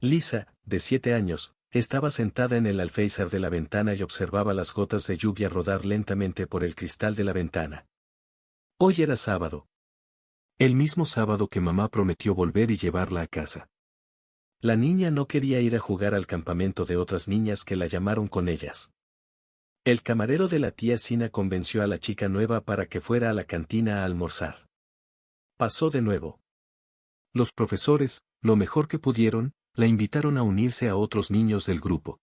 Lisa, de 7 años, estaba sentada en el alféizar de la ventana y observaba las gotas de lluvia rodar lentamente por el cristal de la ventana. Hoy era sábado. El mismo sábado que mamá prometió volver y llevarla a casa. La niña no quería ir a jugar al campamento de otras niñas que la llamaron con ellas. El camarero de la tía Sina convenció a la chica nueva para que fuera a la cantina a almorzar. Pasó de nuevo. Los profesores, lo mejor que pudieron, la invitaron a unirse a otros niños del grupo.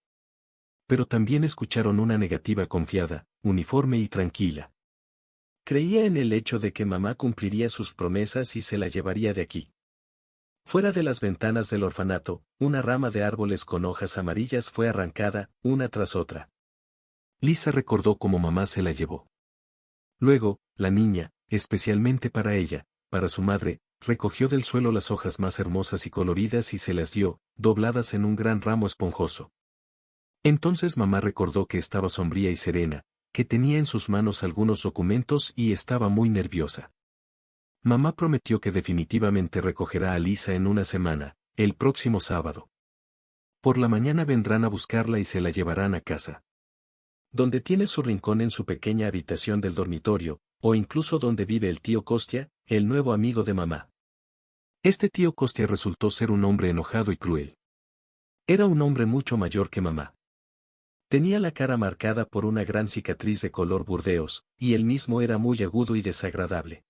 Pero también escucharon una negativa confiada, uniforme y tranquila. Creía en el hecho de que mamá cumpliría sus promesas y se la llevaría de aquí. Fuera de las ventanas del orfanato, una rama de árboles con hojas amarillas fue arrancada, una tras otra. Lisa recordó cómo mamá se la llevó. Luego, la niña, especialmente para ella, para su madre, recogió del suelo las hojas más hermosas y coloridas y se las dio, dobladas en un gran ramo esponjoso. Entonces mamá recordó que estaba sombría y serena, que tenía en sus manos algunos documentos y estaba muy nerviosa. Mamá prometió que definitivamente recogerá a Lisa en una semana, el próximo sábado. Por la mañana vendrán a buscarla y se la llevarán a casa. Donde tiene su rincón en su pequeña habitación del dormitorio, o incluso donde vive el tío Costia, el nuevo amigo de mamá. Este tío Costia resultó ser un hombre enojado y cruel. Era un hombre mucho mayor que mamá. Tenía la cara marcada por una gran cicatriz de color burdeos, y él mismo era muy agudo y desagradable.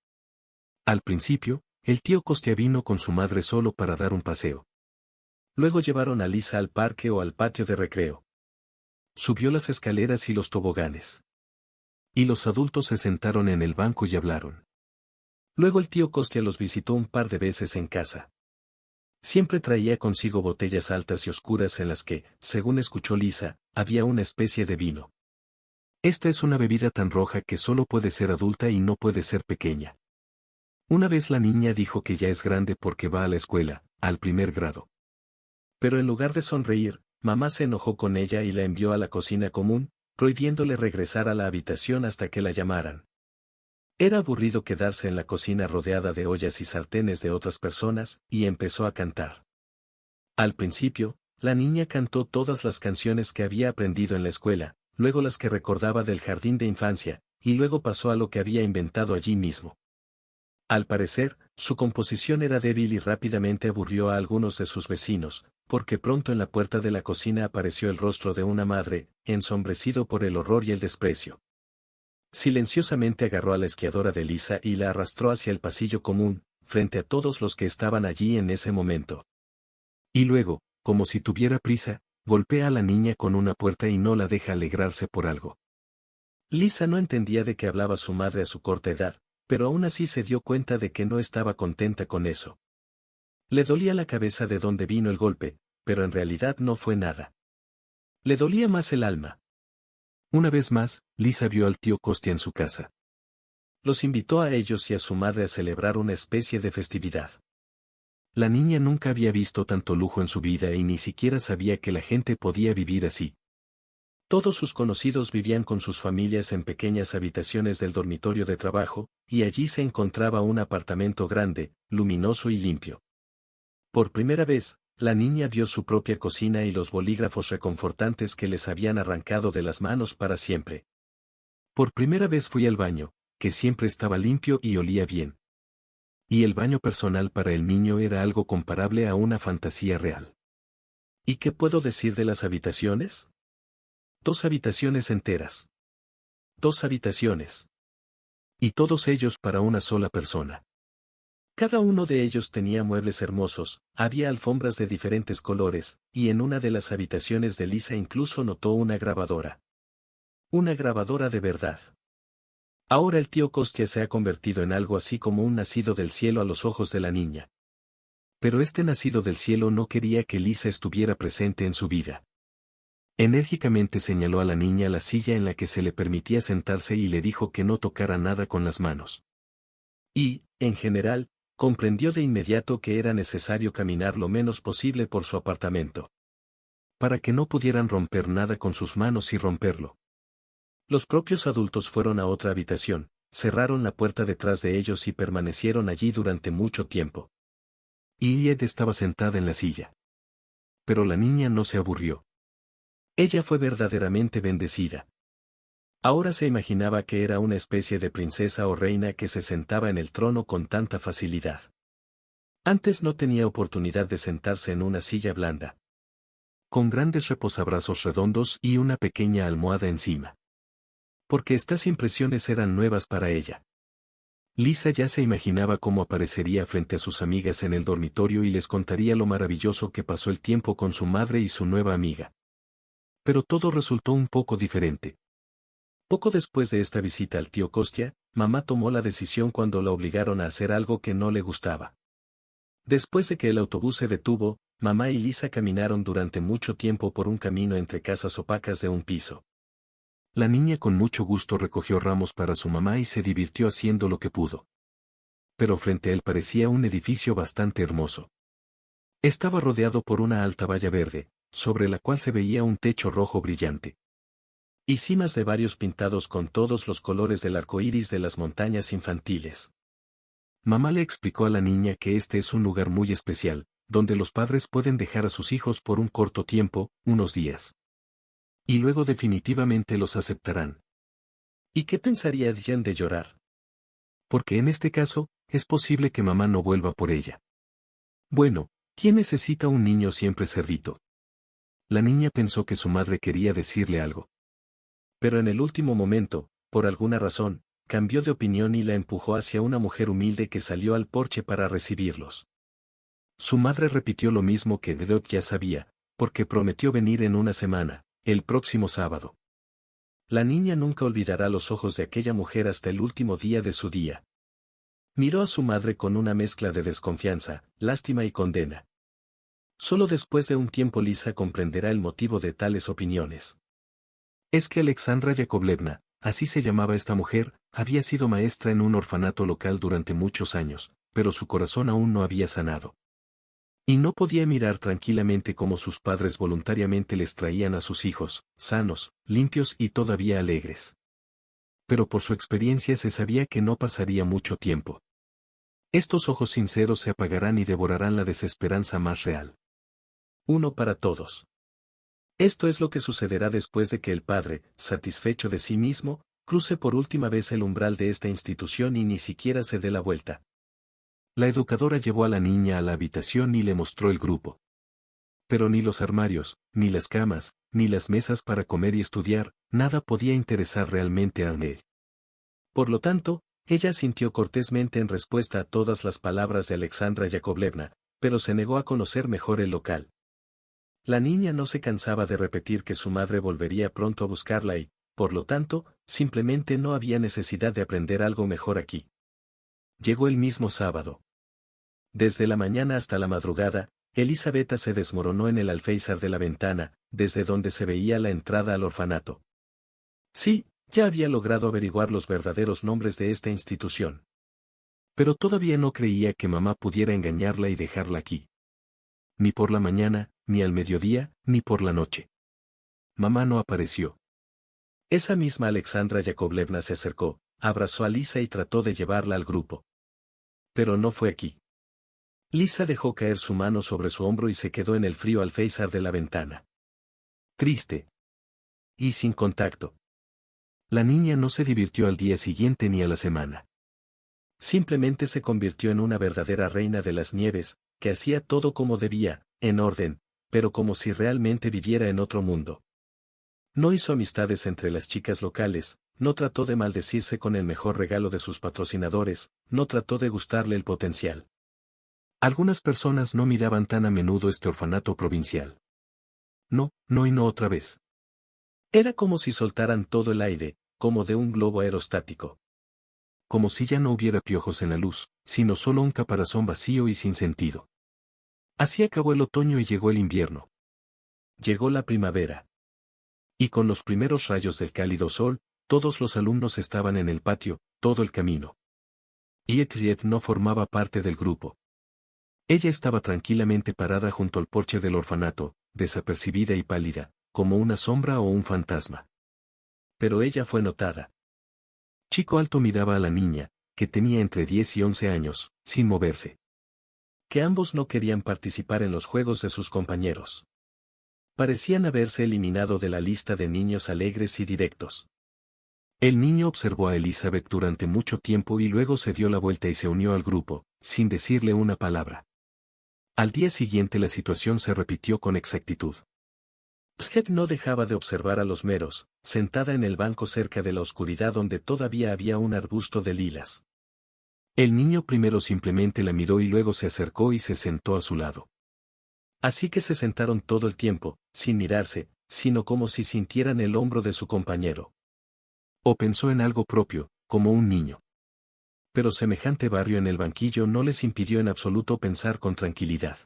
Al principio, el tío Costia vino con su madre solo para dar un paseo. Luego llevaron a Lisa al parque o al patio de recreo. Subió las escaleras y los toboganes. Y los adultos se sentaron en el banco y hablaron. Luego el tío Costia los visitó un par de veces en casa. Siempre traía consigo botellas altas y oscuras en las que, según escuchó Lisa, había una especie de vino. Esta es una bebida tan roja que solo puede ser adulta y no puede ser pequeña. Una vez la niña dijo que ya es grande porque va a la escuela, al primer grado. Pero en lugar de sonreír, mamá se enojó con ella y la envió a la cocina común, prohibiéndole regresar a la habitación hasta que la llamaran. Era aburrido quedarse en la cocina rodeada de ollas y sartenes de otras personas, y empezó a cantar. Al principio, la niña cantó todas las canciones que había aprendido en la escuela, luego las que recordaba del jardín de infancia, y luego pasó a lo que había inventado allí mismo. Al parecer, su composición era débil y rápidamente aburrió a algunos de sus vecinos, porque pronto en la puerta de la cocina apareció el rostro de una madre, ensombrecido por el horror y el desprecio. Silenciosamente agarró a la esquiadora de Lisa y la arrastró hacia el pasillo común, frente a todos los que estaban allí en ese momento. Y luego, como si tuviera prisa, golpea a la niña con una puerta y no la deja alegrarse por algo. Lisa no entendía de qué hablaba su madre a su corta edad, pero aún así se dio cuenta de que no estaba contenta con eso. Le dolía la cabeza de donde vino el golpe, pero en realidad no fue nada. Le dolía más el alma. Una vez más, Lisa vio al tío Costia en su casa. Los invitó a ellos y a su madre a celebrar una especie de festividad. La niña nunca había visto tanto lujo en su vida y ni siquiera sabía que la gente podía vivir así. Todos sus conocidos vivían con sus familias en pequeñas habitaciones del dormitorio de trabajo, y allí se encontraba un apartamento grande, luminoso y limpio. Por primera vez, la niña vio su propia cocina y los bolígrafos reconfortantes que les habían arrancado de las manos para siempre. Por primera vez fui al baño, que siempre estaba limpio y olía bien. Y el baño personal para el niño era algo comparable a una fantasía real. ¿Y qué puedo decir de las habitaciones? 2 habitaciones enteras. 2 habitaciones. Y todos ellos para una sola persona. Cada uno de ellos tenía muebles hermosos, había alfombras de diferentes colores, y en una de las habitaciones de Lisa incluso notó una grabadora. Una grabadora de verdad. Ahora el tío Costia se ha convertido en algo así como un nacido del cielo a los ojos de la niña. Pero este nacido del cielo no quería que Lisa estuviera presente en su vida. Enérgicamente señaló a la niña la silla en la que se le permitía sentarse y le dijo que no tocara nada con las manos. Y, en general, comprendió de inmediato que era necesario caminar lo menos posible por su apartamento. Para que no pudieran romper nada con sus manos y romperlo. Los propios adultos fueron a otra habitación, cerraron la puerta detrás de ellos y permanecieron allí durante mucho tiempo. Y Ed estaba sentada en la silla. pero la niña no se aburrió. Ella fue verdaderamente bendecida. Ahora se imaginaba que era una especie de princesa o reina que se sentaba en el trono con tanta facilidad. Antes no tenía oportunidad de sentarse en una silla blanda, con grandes reposabrazos redondos y una pequeña almohada encima. Porque estas impresiones eran nuevas para ella. Lisa ya se imaginaba cómo aparecería frente a sus amigas en el dormitorio y les contaría lo maravilloso que pasó el tiempo con su madre y su nueva amiga. Pero todo resultó un poco diferente. Poco después de esta visita al tío Kostya, mamá tomó la decisión cuando la obligaron a hacer algo que no le gustaba. Después de que el autobús se detuvo, mamá y Lisa caminaron durante mucho tiempo por un camino entre casas opacas de un piso. La niña con mucho gusto recogió ramos para su mamá y se divirtió haciendo lo que pudo. Pero frente a él parecía un edificio bastante hermoso. Estaba rodeado por una alta valla verde, sobre la cual se veía un techo rojo brillante. Y cimas de varios pintados con todos los colores del arco iris de las montañas infantiles. Mamá le explicó a la niña que este es un lugar muy especial, donde los padres pueden dejar a sus hijos por un corto tiempo, unos días. Y luego definitivamente los aceptarán. ¿Y qué pensaría Jen de llorar? Porque en este caso, es posible que mamá no vuelva por ella. Bueno, ¿quién necesita un niño siempre cerdito? La niña pensó que su madre quería decirle algo. Pero en el último momento, por alguna razón, cambió de opinión y la empujó hacia una mujer humilde que salió al porche para recibirlos. Su madre repitió lo mismo que Vedot ya sabía, porque prometió venir en una semana, el próximo sábado. La niña nunca olvidará los ojos de aquella mujer hasta el último día de su día. Miró a su madre con una mezcla de desconfianza, lástima y condena. Solo después de un tiempo Lisa comprenderá el motivo de tales opiniones. Es que Alexandra Yakovlevna, así se llamaba esta mujer, había sido maestra en un orfanato local durante muchos años, pero su corazón aún no había sanado. Y no podía mirar tranquilamente cómo sus padres voluntariamente les traían a sus hijos, sanos, limpios y todavía alegres. Pero por su experiencia se sabía que no pasaría mucho tiempo. Estos ojos sinceros se apagarán y devorarán la desesperanza más real. Uno para todos. Esto es lo que sucederá después de que el padre, satisfecho de sí mismo, cruce por última vez el umbral de esta institución y ni siquiera se dé la vuelta. La educadora llevó a la niña a la habitación y le mostró el grupo. Pero ni los armarios, ni las camas, ni las mesas para comer y estudiar, nada podía interesar realmente a Annette. Por lo tanto, ella asintió cortésmente en respuesta a todas las palabras de Alexandra Yakovlevna, pero se negó a conocer mejor el local. La niña no se cansaba de repetir que su madre volvería pronto a buscarla y, por lo tanto, simplemente no había necesidad de aprender algo mejor aquí. Llegó el mismo sábado. Desde la mañana hasta la madrugada, Elisabetta se desmoronó en el alféizar de la ventana, desde donde se veía la entrada al orfanato. Sí, ya había logrado averiguar los verdaderos nombres de esta institución. Pero todavía no creía que mamá pudiera engañarla y dejarla aquí. Ni por la mañana, ni al mediodía, ni por la noche. Mamá no apareció. Esa misma Alexandra Yakovlevna se acercó, abrazó a Lisa y trató de llevarla al grupo. Pero no fue aquí. Lisa dejó caer su mano sobre su hombro y se quedó en el frío alféizar de la ventana. Triste. Y sin contacto. La niña no se divirtió al día siguiente ni a la semana. Simplemente se convirtió en una verdadera reina de las nieves, que hacía todo como debía, en orden, pero como si realmente viviera en otro mundo. No hizo amistades entre las chicas locales, no trató de maldecirse con el mejor regalo de sus patrocinadores, no trató de gustarle el potencial. Algunas personas no miraban tan a menudo este orfanato provincial. No, no y no otra vez. Era como si soltaran todo el aire, como de un globo aerostático. Como si ya no hubiera piojos en la luz, sino solo un caparazón vacío y sin sentido. Así acabó el otoño y llegó el invierno. Llegó la primavera. Y con los primeros rayos del cálido sol, todos los alumnos estaban en el patio, todo el camino. Y Ekriet no formaba parte del grupo. Ella estaba tranquilamente parada junto al porche del orfanato, desapercibida y pálida, como una sombra o un fantasma. Pero ella fue notada. Chico Alto miraba a la niña, que tenía entre 10 y 11 años, sin moverse. Que ambos no querían participar en los juegos de sus compañeros. Parecían haberse eliminado de la lista de niños alegres y directos. El niño observó a Elizabeth durante mucho tiempo y luego se dio la vuelta y se unió al grupo, sin decirle una palabra. Al día siguiente la situación se repitió con exactitud. Head no dejaba de observar a los meros, sentada en el banco cerca de la oscuridad donde todavía había un arbusto de lilas. El niño primero simplemente la miró y luego se acercó y se sentó a su lado. Así que se sentaron todo el tiempo, sin mirarse, sino como si sintieran el hombro de su compañero. O pensó en algo propio, como un niño. Pero semejante barrio en el banquillo no les impidió en absoluto pensar con tranquilidad.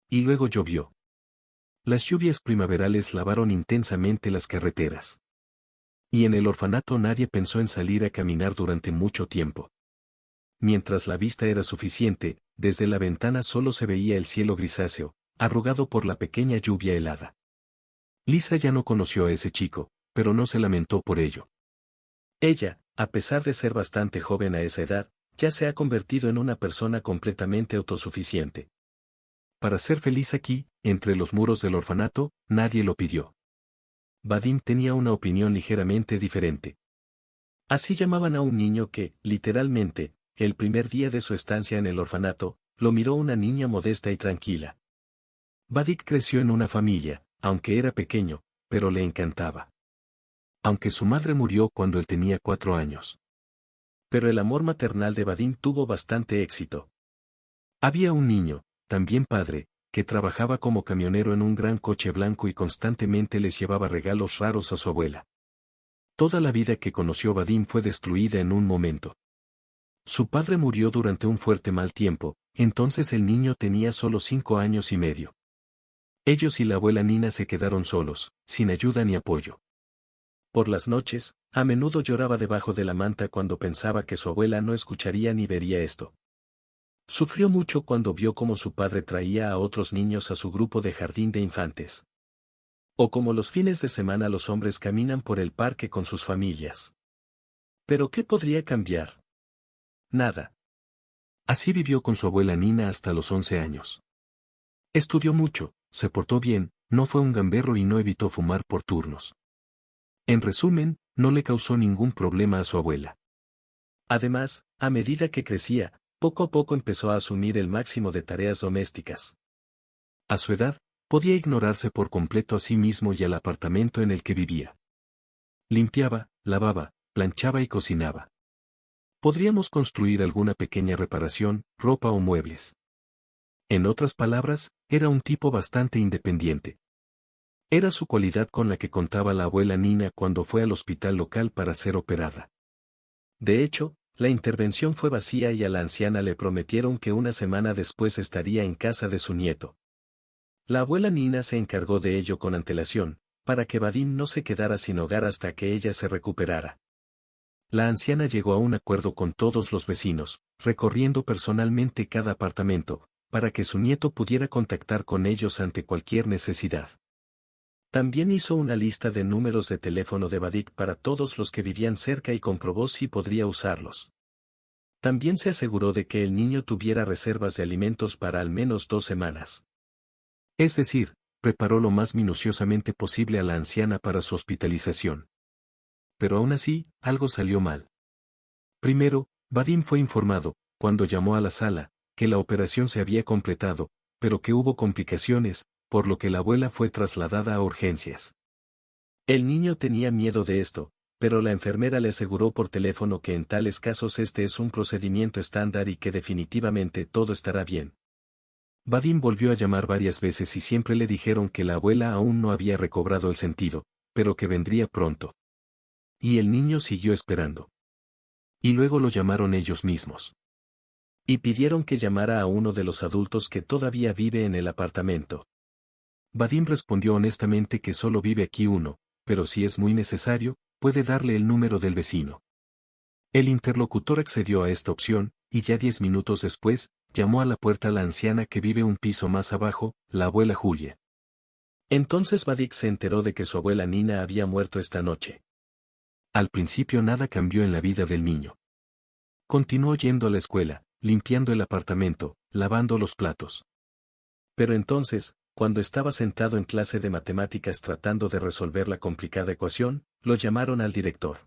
Y luego llovió. Las lluvias primaverales lavaron intensamente las carreteras. Y en el orfanato nadie pensó en salir a caminar durante mucho tiempo. Mientras la vista era suficiente, desde la ventana solo se veía el cielo grisáceo, arrugado por la pequeña lluvia helada. Lisa ya no conoció a ese chico, pero no se lamentó por ello. Ella, a pesar de ser bastante joven a esa edad, ya se ha convertido en una persona completamente autosuficiente. Para ser feliz aquí, entre los muros del orfanato, nadie lo pidió. Vadim tenía una opinión ligeramente diferente. Así llamaban a un niño que, literalmente, el primer día de su estancia en el orfanato, lo miró una niña modesta y tranquila. Vadim creció en una familia, aunque era pequeño, pero le encantaba. Aunque su madre murió cuando él tenía 4 años. Pero el amor maternal de Vadim tuvo bastante éxito. Había un niño, también padre, que trabajaba como camionero en un gran coche blanco y constantemente les llevaba regalos raros a su abuela. Toda la vida que conoció Vadim fue destruida en un momento. Su padre murió durante un fuerte mal tiempo, entonces el niño tenía solo 5 años y medio. Ellos y la abuela Nina se quedaron solos, sin ayuda ni apoyo. Por las noches, a menudo lloraba debajo de la manta cuando pensaba que su abuela no escucharía ni vería esto. Sufrió mucho cuando vio cómo su padre traía a otros niños a su grupo de jardín de infantes. O como los fines de semana los hombres caminan por el parque con sus familias. ¿Pero qué podría cambiar? Nada. Así vivió con su abuela Nina hasta los 11 años. Estudió mucho, se portó bien, no fue un gamberro y no evitó fumar por turnos. En resumen, no le causó ningún problema a su abuela. Además, a medida que crecía, poco a poco empezó a asumir el máximo de tareas domésticas. A su edad, podía ignorarse por completo a sí mismo y al apartamento en el que vivía. Limpiaba, lavaba, planchaba y cocinaba. Podríamos construir alguna pequeña reparación, ropa o muebles. En otras palabras, era un tipo bastante independiente. Era su cualidad con la que contaba la abuela Nina cuando fue al hospital local para ser operada. De hecho, la intervención fue vacía y a la anciana le prometieron que una semana después estaría en casa de su nieto. La abuela Nina se encargó de ello con antelación, para que Vadim no se quedara sin hogar hasta que ella se recuperara. La anciana llegó a un acuerdo con todos los vecinos, recorriendo personalmente cada apartamento, para que su nieto pudiera contactar con ellos ante cualquier necesidad. También hizo una lista de números de teléfono de Vadim para todos los que vivían cerca y comprobó si podría usarlos. También se aseguró de que el niño tuviera reservas de alimentos para al menos 2 semanas. Es decir, preparó lo más minuciosamente posible a la anciana para su hospitalización. Pero aún así, algo salió mal. Primero, Vadim fue informado, cuando llamó a la sala, que la operación se había completado, pero que hubo complicaciones, por lo que la abuela fue trasladada a urgencias. El niño tenía miedo de esto, pero la enfermera le aseguró por teléfono que en tales casos este es un procedimiento estándar y que definitivamente todo estará bien. Vadim volvió a llamar varias veces y siempre le dijeron que la abuela aún no había recobrado el sentido, pero que vendría pronto. Y el niño siguió esperando. Y luego lo llamaron ellos mismos. Y pidieron que llamara a uno de los adultos que todavía vive en el apartamento. Vadim respondió honestamente que solo vive aquí uno, pero si es muy necesario, puede darle el número del vecino. El interlocutor accedió a esta opción, y ya 10 minutos después, llamó a la puerta a la anciana que vive un piso más abajo, la abuela Julia. Entonces Vadim se enteró de que su abuela Nina había muerto esta noche. Al principio nada cambió en la vida del niño. Continuó yendo a la escuela, limpiando el apartamento, lavando los platos. Pero entonces, Cuando estaba sentado en clase de matemáticas tratando de resolver la complicada ecuación, lo llamaron al director.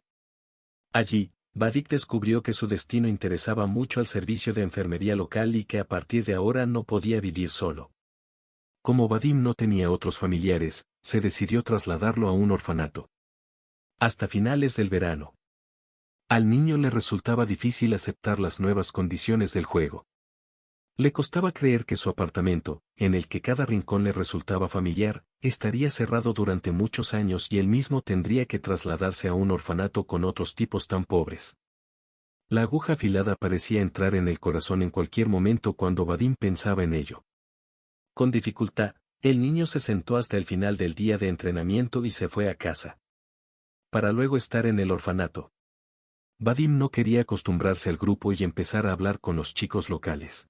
Allí, Vadik descubrió que su destino interesaba mucho al servicio de enfermería local y que a partir de ahora no podía vivir solo. Como Vadim no tenía otros familiares, se decidió trasladarlo a un orfanato. Hasta finales del verano. Al niño le resultaba difícil aceptar las nuevas condiciones del juego. Le costaba creer que su apartamento, en el que cada rincón le resultaba familiar, estaría cerrado durante muchos años y él mismo tendría que trasladarse a un orfanato con otros tipos tan pobres. La aguja afilada parecía entrar en el corazón en cualquier momento cuando Vadim pensaba en ello. Con dificultad, el niño se sentó hasta el final del día de entrenamiento y se fue a casa. Para luego estar en el orfanato. Vadim no quería acostumbrarse al grupo y empezar a hablar con los chicos locales.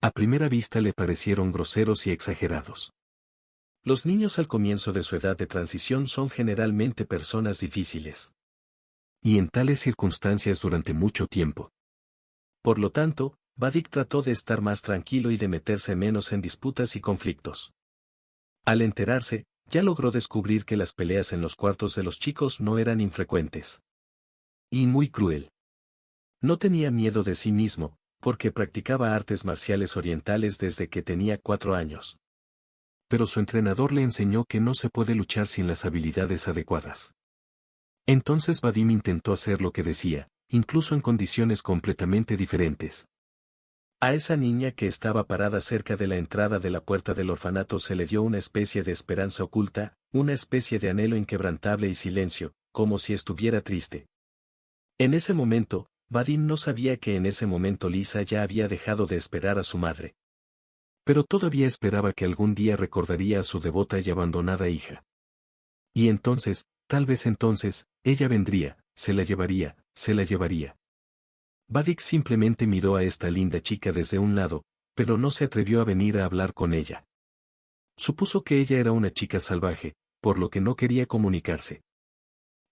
A primera vista le parecieron groseros y exagerados. Los niños al comienzo de su edad de transición son generalmente personas difíciles. Y en tales circunstancias durante mucho tiempo. Por lo tanto, Vadik trató de estar más tranquilo y de meterse menos en disputas y conflictos. Al enterarse, ya logró descubrir que las peleas en los cuartos de los chicos no eran infrecuentes. Y muy cruel. No tenía miedo de sí mismo, porque practicaba artes marciales orientales desde que tenía 4 años. Pero su entrenador le enseñó que no se puede luchar sin las habilidades adecuadas. Entonces Vadim intentó hacer lo que decía, incluso en condiciones completamente diferentes. A esa niña que estaba parada cerca de la entrada de la puerta del orfanato se le dio una especie de esperanza oculta, una especie de anhelo inquebrantable y silencio, como si estuviera triste. En ese momento, Vadim no sabía que en ese momento Lisa ya había dejado de esperar a su madre. Pero todavía esperaba que algún día recordaría a su devota y abandonada hija. Y entonces, tal vez entonces, ella vendría, se la llevaría, se la llevaría. Vadik simplemente miró a esta linda chica desde un lado, pero no se atrevió a venir a hablar con ella. Supuso que ella era una chica salvaje, por lo que no quería comunicarse.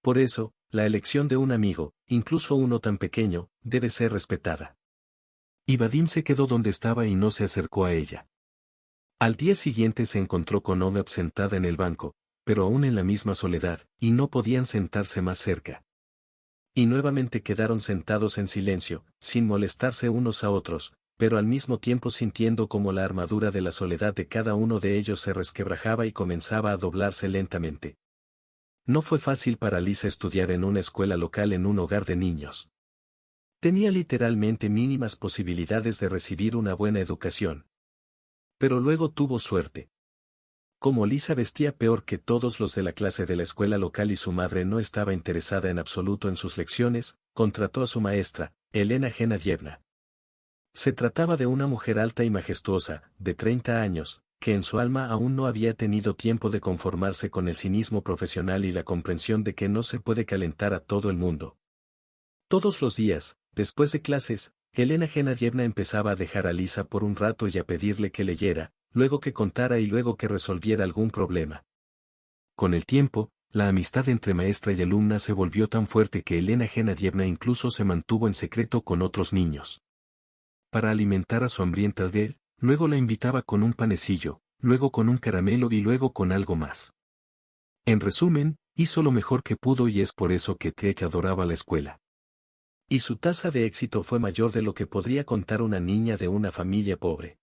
Por eso, la elección de un amigo, incluso uno tan pequeño, debe ser respetada. Y Vadim se quedó donde estaba y no se acercó a ella. Al día siguiente se encontró con Onab sentada en el banco, pero aún en la misma soledad, y no podían sentarse más cerca. Y nuevamente quedaron sentados en silencio, sin molestarse unos a otros, pero al mismo tiempo sintiendo como la armadura de la soledad de cada uno de ellos se resquebrajaba y comenzaba a doblarse lentamente. No fue fácil para Lisa estudiar en una escuela local en un hogar de niños. Tenía literalmente mínimas posibilidades de recibir una buena educación. Pero luego tuvo suerte. Como Lisa vestía peor que todos los de la clase de la escuela local y su madre no estaba interesada en absoluto en sus lecciones, contrató a su maestra, Elena Genadyevna. Se trataba de una mujer alta y majestuosa, de 30 años, que en su alma aún no había tenido tiempo de conformarse con el cinismo profesional y la comprensión de que no se puede calentar a todo el mundo. Todos los días, después de clases, Elena Genadyevna empezaba a dejar a Lisa por un rato y a pedirle que leyera, luego que contara y luego que resolviera algún problema. Con el tiempo, la amistad entre maestra y alumna se volvió tan fuerte que Elena Genadyevna incluso se mantuvo en secreto con otros niños. Para alimentar a su hambrienta aldeia, luego la invitaba con un panecillo, luego con un caramelo y luego con algo más. En resumen, hizo lo mejor que pudo y es por eso que Tek adoraba la escuela. Y su tasa de éxito fue mayor de lo que podría contar una niña de una familia pobre.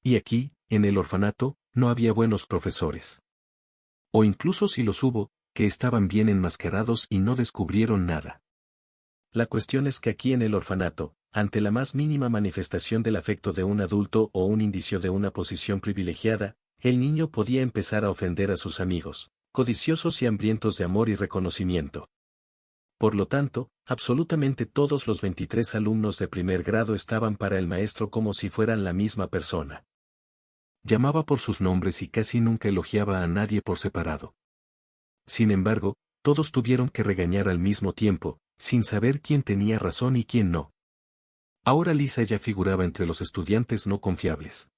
Y aquí, en el orfanato, no había buenos profesores. O incluso si los hubo, que estaban bien enmascarados y no descubrieron nada. La cuestión es que aquí en el orfanato, ante la más mínima manifestación del afecto de un adulto o un indicio de una posición privilegiada, el niño podía empezar a ofender a sus amigos, codiciosos y hambrientos de amor y reconocimiento. Por lo tanto, absolutamente todos los 23 alumnos de primer grado estaban para el maestro como si fueran la misma persona. Llamaba por sus nombres y casi nunca elogiaba a nadie por separado. Sin embargo, todos tuvieron que regañar al mismo tiempo, sin saber quién tenía razón y quién no. Ahora Lisa ya figuraba entre los estudiantes no confiables.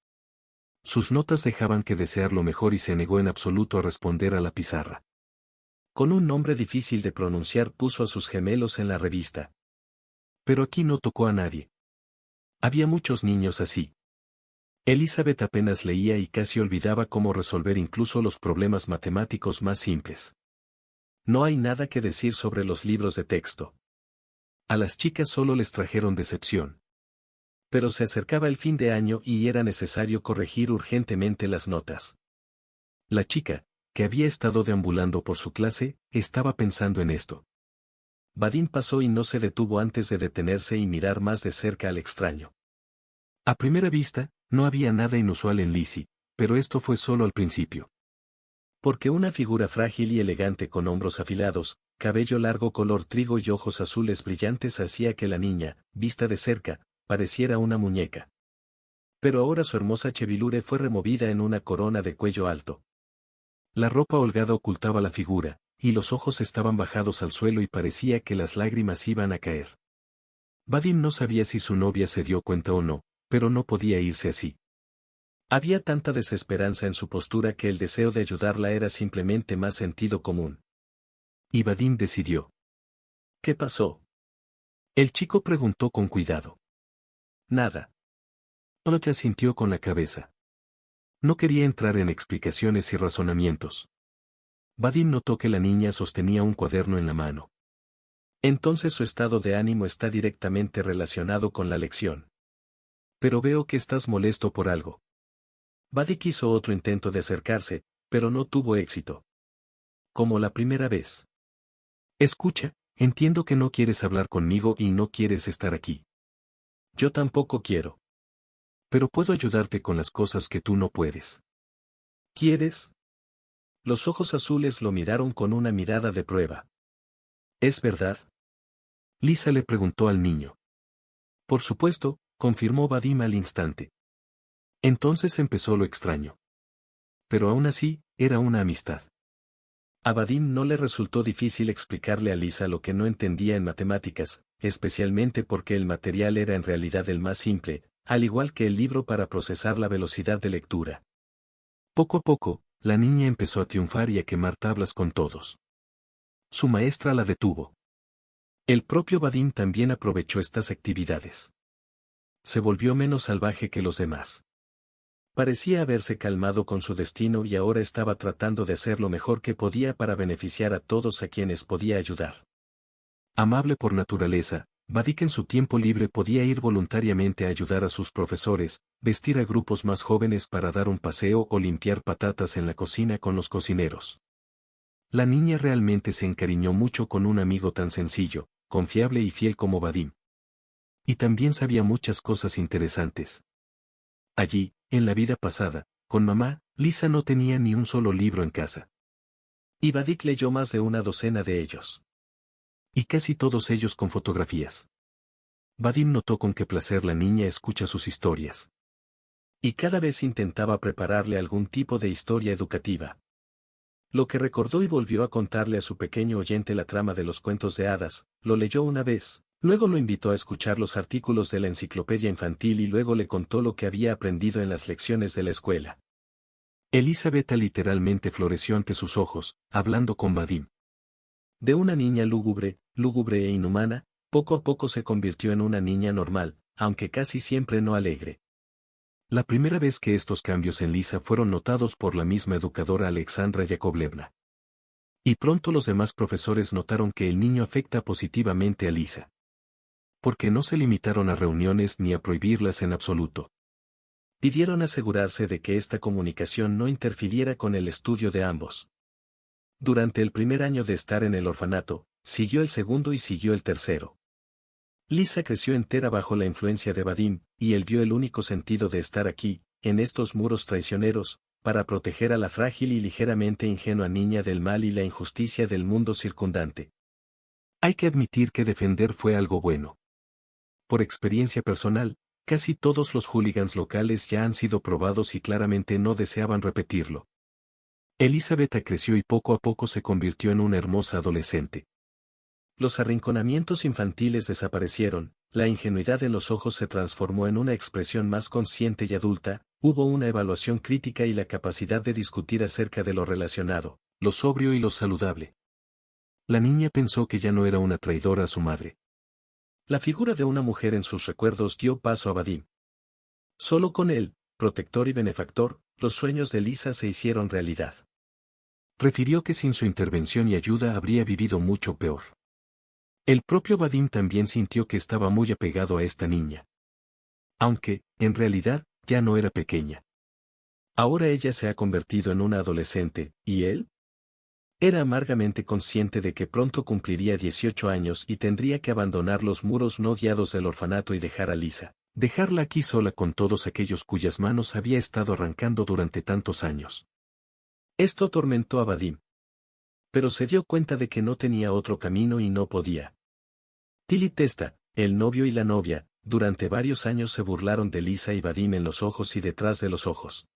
Sus notas dejaban que desear lo mejor y se negó en absoluto a responder a la pizarra. Con un nombre difícil de pronunciar puso a sus gemelos en la revista. Pero aquí no tocó a nadie. Había muchos niños así. Elizabeth apenas leía y casi olvidaba cómo resolver incluso los problemas matemáticos más simples. No hay nada que decir sobre los libros de texto. A las chicas solo les trajeron decepción. Pero se acercaba el fin de año y era necesario corregir urgentemente las notas. La chica, que había estado deambulando por su clase, estaba pensando en esto. Vadim pasó y no se detuvo antes de detenerse y mirar más de cerca al extraño. A primera vista, no había nada inusual en Lizzie, pero esto fue solo al principio. Porque una figura frágil y elegante con hombros afilados, cabello largo color trigo y ojos azules brillantes hacía que la niña, vista de cerca, pareciera una muñeca. Pero ahora su hermosa chevilure fue removida en una corona de cuello alto. La ropa holgada ocultaba la figura, y los ojos estaban bajados al suelo y parecía que las lágrimas iban a caer. Vadim no sabía si su novia se dio cuenta o no, pero no podía irse así. Había tanta desesperanza en su postura que el deseo de ayudarla era simplemente más sentido común. Y Vadim decidió. ¿Qué pasó? El chico preguntó con cuidado. Nada. Olga asintió con la cabeza. No quería entrar en explicaciones y razonamientos. Vadim notó que la niña sostenía un cuaderno en la mano. Entonces su estado de ánimo está directamente relacionado con la lección. Pero veo que estás molesto por algo. Vadim hizo otro intento de acercarse, pero no tuvo éxito. Como la primera vez. Escucha, entiendo que no quieres hablar conmigo y no quieres estar aquí. Yo tampoco quiero. Pero puedo ayudarte con las cosas que tú no puedes. ¿Quieres? Los ojos azules lo miraron con una mirada de prueba. ¿Es verdad? Lisa le preguntó al niño. Por supuesto, confirmó Vadim al instante. Entonces empezó lo extraño. Pero aún así, era una amistad. A Vadim no le resultó difícil explicarle a Lisa lo que no entendía en matemáticas, especialmente porque el material era en realidad el más simple, al igual que el libro para procesar la velocidad de lectura. Poco a poco, la niña empezó a triunfar y a quemar tablas con todos. Su maestra la detuvo. El propio Vadim también aprovechó estas actividades. Se volvió menos salvaje que los demás. Parecía haberse calmado con su destino y ahora estaba tratando de hacer lo mejor que podía para beneficiar a todos a quienes podía ayudar. Amable por naturaleza, Vadim en su tiempo libre podía ir voluntariamente a ayudar a sus profesores, vestir a grupos más jóvenes para dar un paseo o limpiar patatas en la cocina con los cocineros. La niña realmente se encariñó mucho con un amigo tan sencillo, confiable y fiel como Vadim. Y también sabía muchas cosas interesantes. Allí, en la vida pasada, con mamá, Lisa no tenía ni un solo libro en casa. Y Vadim leyó más de una docena de ellos. Y casi todos ellos con fotografías. Vadim notó con qué placer la niña escucha sus historias. Y cada vez intentaba prepararle algún tipo de historia educativa. Lo que recordó y volvió a contarle a su pequeño oyente la trama de los cuentos de hadas, lo leyó una vez, luego lo invitó a escuchar los artículos de la enciclopedia infantil y luego le contó lo que había aprendido en las lecciones de la escuela. Elizabeth literalmente floreció ante sus ojos, hablando con Vadim. De una niña lúgubre e inhumana, poco a poco se convirtió en una niña normal, aunque casi siempre no alegre. La primera vez que estos cambios en Lisa fueron notados por la misma educadora Alexandra Yakovlevna. Y pronto los demás profesores notaron que el niño afecta positivamente a Lisa. Porque no se limitaron a reuniones ni a prohibirlas en absoluto. Pidieron asegurarse de que esta comunicación no interfiriera con el estudio de ambos. Durante el primer año de estar en el orfanato, siguió el segundo y siguió el tercero. Lisa creció entera bajo la influencia de Vadim, y él vio el único sentido de estar aquí, en estos muros traicioneros, para proteger a la frágil y ligeramente ingenua niña del mal y la injusticia del mundo circundante. Hay que admitir que defender fue algo bueno. Por experiencia personal, casi todos los hooligans locales ya han sido probados y claramente no deseaban repetirlo. Elizabeth creció y poco a poco se convirtió en una hermosa adolescente. Los arrinconamientos infantiles desaparecieron, la ingenuidad en los ojos se transformó en una expresión más consciente y adulta, hubo una evaluación crítica y la capacidad de discutir acerca de lo relacionado, lo sobrio y lo saludable. La niña pensó que ya no era una traidora a su madre. La figura de una mujer en sus recuerdos dio paso a Vadim. Solo con él, protector y benefactor, los sueños de Lisa se hicieron realidad. Refirió que sin su intervención y ayuda habría vivido mucho peor. El propio Vadim también sintió que estaba muy apegado a esta niña. Aunque, en realidad, ya no era pequeña. Ahora ella se ha convertido en una adolescente, ¿y él? Era amargamente consciente de que pronto cumpliría 18 años y tendría que abandonar los muros no guiados del orfanato y dejar a Lisa, dejarla aquí sola con todos aquellos cuyas manos había estado arrancando durante tantos años. Esto atormentó a Vadim. Pero se dio cuenta de que no tenía otro camino y no podía. Tilly Testa, el novio y la novia, durante varios años se burlaron de Lisa y Vadim en los ojos y detrás de los ojos.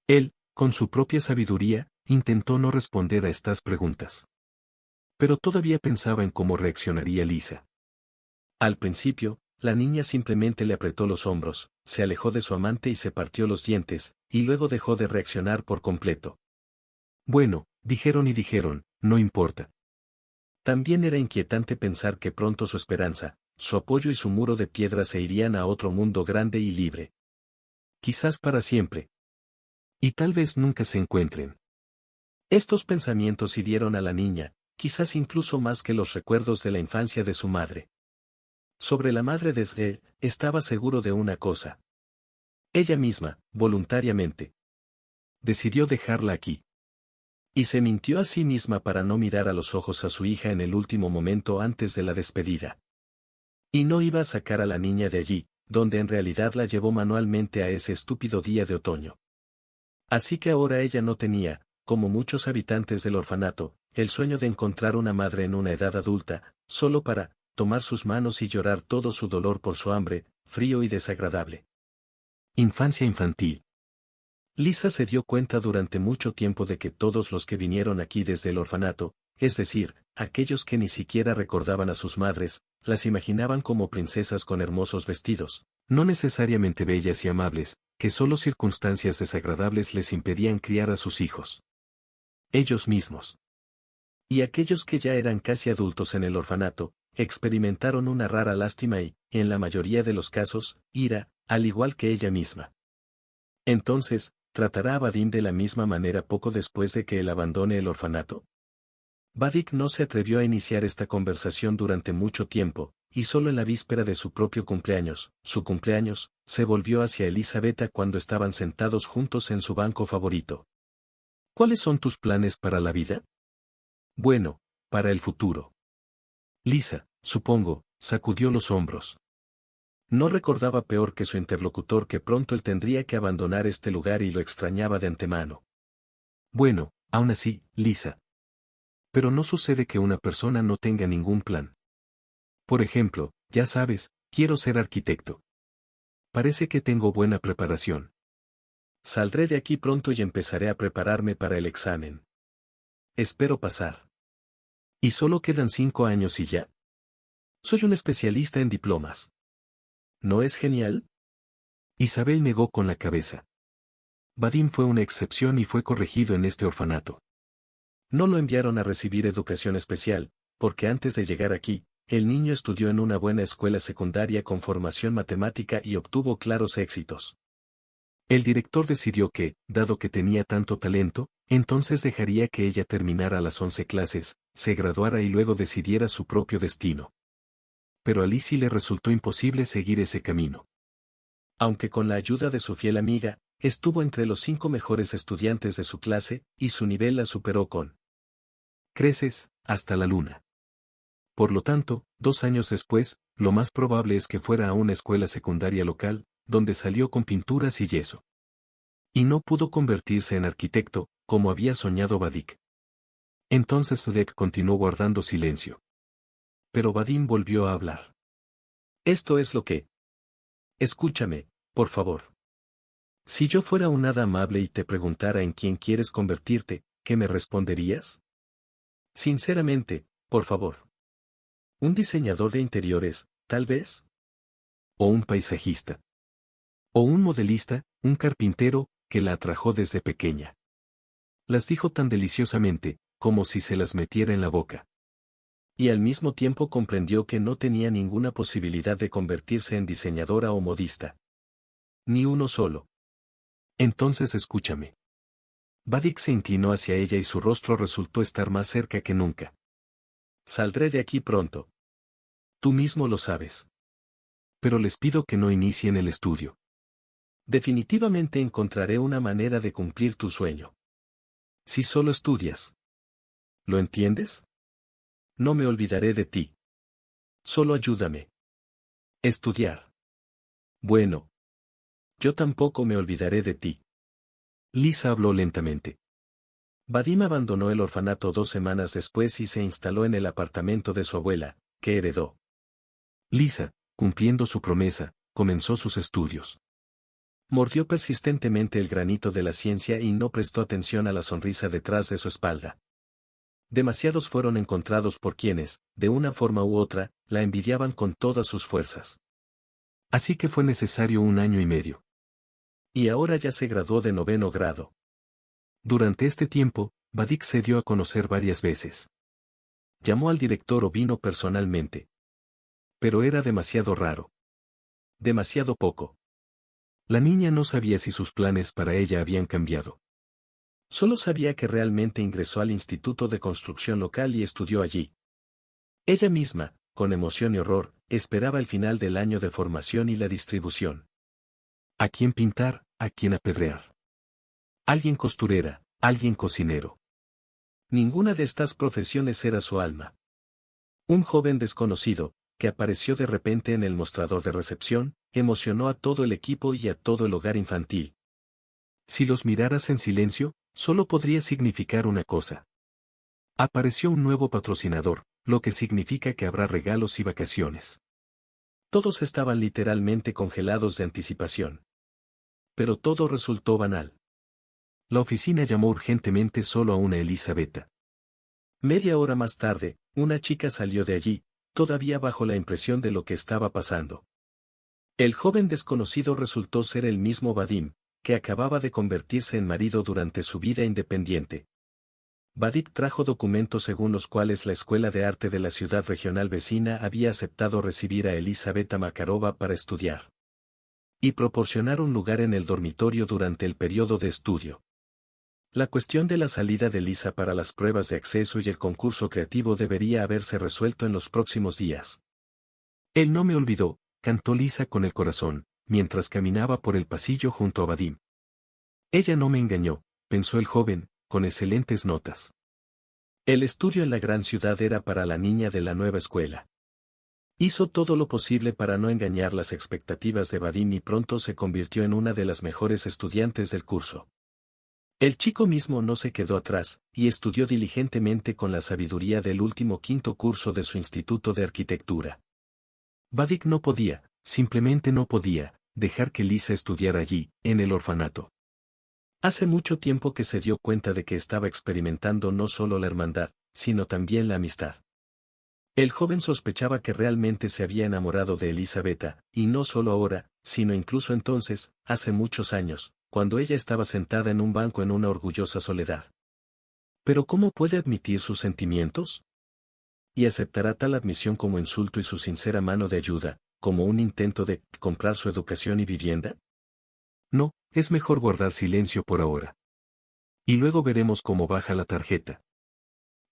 Él, con su propia sabiduría, intentó no responder a estas preguntas. Pero todavía pensaba en cómo reaccionaría Lisa. Al principio, la niña simplemente le apretó los hombros, se alejó de su amante y se partió los dientes, y luego dejó de reaccionar por completo. Bueno, dijeron, no importa. También era inquietante pensar que pronto su esperanza, su apoyo y su muro de piedra se irían a otro mundo grande y libre. Quizás para siempre. Y tal vez nunca se encuentren. Estos pensamientos hirieron a la niña, quizás incluso más que los recuerdos de la infancia de su madre. Sobre la madre de Sre, estaba seguro de una cosa. Ella misma, voluntariamente, decidió dejarla aquí. Y se mintió a sí misma para no mirar a los ojos a su hija en el último momento antes de la despedida. Y no iba a sacar a la niña de allí, donde en realidad la llevó manualmente a ese estúpido día de otoño. Así que ahora ella no tenía, como muchos habitantes del orfanato, el sueño de encontrar una madre en una edad adulta, solo para tomar sus manos y llorar todo su dolor por su hambre, frío y desagradable. Infancia infantil. Lisa se dio cuenta durante mucho tiempo de que todos los que vinieron aquí desde el orfanato, es decir, aquellos que ni siquiera recordaban a sus madres, las imaginaban como princesas con hermosos vestidos, no necesariamente bellas y amables, que solo circunstancias desagradables les impedían criar a sus hijos. Ellos mismos. Y aquellos que ya eran casi adultos en el orfanato, experimentaron una rara lástima y, en la mayoría de los casos, ira, al igual que ella misma. Entonces, ¿tratará a Vadim de la misma manera poco después de que él abandone el orfanato? Vadim no se atrevió a iniciar esta conversación durante mucho tiempo, y solo en la víspera de su propio cumpleaños, se volvió hacia Elisabetta cuando estaban sentados juntos en su banco favorito. ¿Cuáles son tus planes para la vida? Bueno, para el futuro. Lisa, supongo, sacudió los hombros. No recordaba peor que su interlocutor que pronto él tendría que abandonar este lugar y lo extrañaba de antemano. Bueno, aún así, Lisa. Pero no sucede que una persona no tenga ningún plan. Por ejemplo, ya sabes, quiero ser arquitecto. Parece que tengo buena preparación. Saldré de aquí pronto y empezaré a prepararme para el examen. Espero pasar. Y solo quedan 5 años y ya. Soy un especialista en diplomas. ¿No es genial? Isabel negó con la cabeza. Vadim fue una excepción y fue corregido en este orfanato. No lo enviaron a recibir educación especial, porque antes de llegar aquí, el niño estudió en una buena escuela secundaria con formación matemática y obtuvo claros éxitos. El director decidió que, dado que tenía tanto talento, entonces dejaría que ella terminara las 11 clases, se graduara y luego decidiera su propio destino. Pero a Lizzie le resultó imposible seguir ese camino. Aunque con la ayuda de su fiel amiga, estuvo entre los 5 mejores estudiantes de su clase, y su nivel la superó con creces, hasta la luna. Por lo tanto, 2 años después, lo más probable es que fuera a una escuela secundaria local, donde salió con pinturas y yeso. Y no pudo convertirse en arquitecto, como había soñado Vadim. Entonces Dek continuó guardando silencio. Pero Vadim volvió a hablar. Esto es lo que... Escúchame, por favor. Si yo fuera un hada amable y te preguntara en quién quieres convertirte, ¿qué me responderías? Sinceramente, por favor. ¿Un diseñador de interiores, tal vez? ¿O un paisajista? ¿O un modelista, un carpintero, que la atrajo desde pequeña? Las dijo tan deliciosamente, como si se las metiera en la boca. Y al mismo tiempo comprendió que no tenía ninguna posibilidad de convertirse en diseñadora o modista. Ni uno solo. Entonces escúchame. Vadik se inclinó hacia ella y su rostro resultó estar más cerca que nunca. Saldré de aquí pronto. Tú mismo lo sabes. Pero les pido que no inicien el estudio. Definitivamente encontraré una manera de cumplir tu sueño. Si solo estudias. ¿Lo entiendes? No me olvidaré de ti. Solo ayúdame. Estudiar. Bueno. Yo tampoco me olvidaré de ti. Lisa habló lentamente. Vadim abandonó el orfanato 2 semanas después y se instaló en el apartamento de su abuela, que heredó. Lisa, cumpliendo su promesa, comenzó sus estudios. Mordió persistentemente el granito de la ciencia y no prestó atención a la sonrisa detrás de su espalda. Demasiados fueron encontrados por quienes, de una forma u otra, la envidiaban con todas sus fuerzas. Así que fue necesario 1 año y medio. Y ahora ya se graduó de 9º grado. Durante este tiempo, Vadik se dio a conocer varias veces. Llamó al director o vino personalmente. Pero era demasiado raro. Demasiado poco. La niña no sabía si sus planes para ella habían cambiado. Solo sabía que realmente ingresó al Instituto de Construcción local y estudió allí. Ella misma, con emoción y horror, esperaba el final del año de formación y la distribución. ¿A quién pintar? ¿A quién apedrear? Alguien costurera, alguien cocinero. Ninguna de estas profesiones era su alma. Un joven desconocido, que apareció de repente en el mostrador de recepción, emocionó a todo el equipo y a todo el hogar infantil. Si los miraras en silencio, solo podría significar una cosa. Apareció un nuevo patrocinador, lo que significa que habrá regalos y vacaciones. Todos estaban literalmente congelados de anticipación. Pero todo resultó banal. La oficina llamó urgentemente solo a una Elisabetta. Media hora más tarde, una chica salió de allí, todavía bajo la impresión de lo que estaba pasando. El joven desconocido resultó ser el mismo Vadim, que acababa de convertirse en marido durante su vida independiente. Vadik trajo documentos según los cuales la Escuela de Arte de la ciudad regional vecina había aceptado recibir a Elisabetta Makarova para estudiar. Y proporcionar un lugar en el dormitorio durante el periodo de estudio. La cuestión de la salida de Lisa para las pruebas de acceso y el concurso creativo debería haberse resuelto en los próximos días. Él no me olvidó, cantó Lisa con el corazón, mientras caminaba por el pasillo junto a Vadim. Ella no me engañó, pensó el joven, con excelentes notas. El estudio en la gran ciudad era para la niña de la nueva escuela. Hizo todo lo posible para no engañar las expectativas de Vadim y pronto se convirtió en una de las mejores estudiantes del curso. El chico mismo no se quedó atrás, y estudió diligentemente con la sabiduría del último 5º curso de su instituto de arquitectura. Vadik no podía, simplemente no podía, dejar que Lisa estudiara allí, en el orfanato. Hace mucho tiempo que se dio cuenta de que estaba experimentando no solo la hermandad, sino también la amistad. El joven sospechaba que realmente se había enamorado de Elisabetta, y no solo ahora, sino incluso entonces, hace muchos años, cuando ella estaba sentada en un banco en una orgullosa soledad. ¿Pero cómo puede admitir sus sentimientos? ¿Y aceptará tal admisión como insulto y su sincera mano de ayuda, como un intento de comprar su educación y vivienda? No, es mejor guardar silencio por ahora. Y luego veremos cómo baja la tarjeta.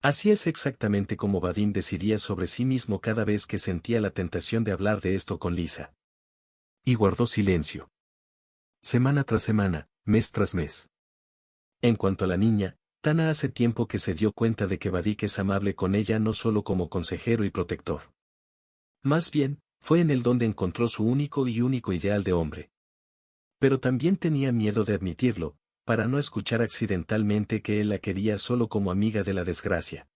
Así es exactamente como Vadim decidía sobre sí mismo cada vez que sentía la tentación de hablar de esto con Lisa. Y guardó silencio. Semana tras semana, mes tras mes. En cuanto a la niña, Tana hace tiempo que se dio cuenta de que Vadik es amable con ella no solo como consejero y protector. Más bien, fue en él donde encontró su único ideal de hombre. Pero también tenía miedo de admitirlo, para no escuchar accidentalmente que él la quería solo como amiga de la desgracia.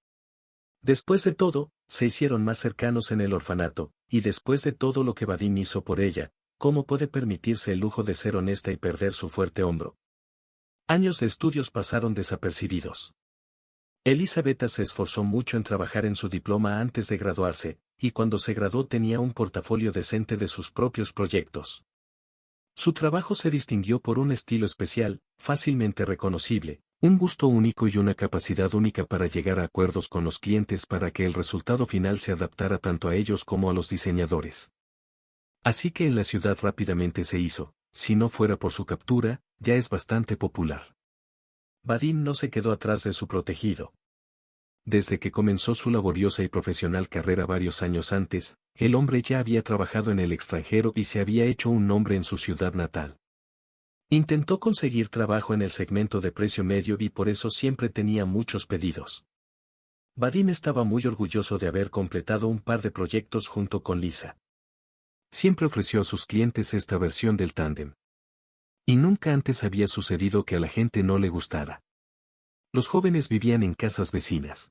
Después de todo, se hicieron más cercanos en el orfanato, y después de todo lo que Vadim hizo por ella, ¿cómo puede permitirse el lujo de ser honesta y perder su fuerte hombro? Años de estudios pasaron desapercibidos. Elisabetta se esforzó mucho en trabajar en su diploma antes de graduarse, y cuando se graduó tenía un portafolio decente de sus propios proyectos. Su trabajo se distinguió por un estilo especial, fácilmente reconocible, un gusto único y una capacidad única para llegar a acuerdos con los clientes para que el resultado final se adaptara tanto a ellos como a los diseñadores. Así que en la ciudad rápidamente se hizo, si no fuera por su captura, ya es bastante popular. Vadim no se quedó atrás de su protegido. Desde que comenzó su laboriosa y profesional carrera varios años antes, el hombre ya había trabajado en el extranjero y se había hecho un nombre en su ciudad natal. Intentó conseguir trabajo en el segmento de precio medio y por eso siempre tenía muchos pedidos. Vadim estaba muy orgulloso de haber completado un par de proyectos junto con Lisa. Siempre ofreció a sus clientes esta versión del tándem. Y nunca antes había sucedido que a la gente no le gustara. Los jóvenes vivían en casas vecinas.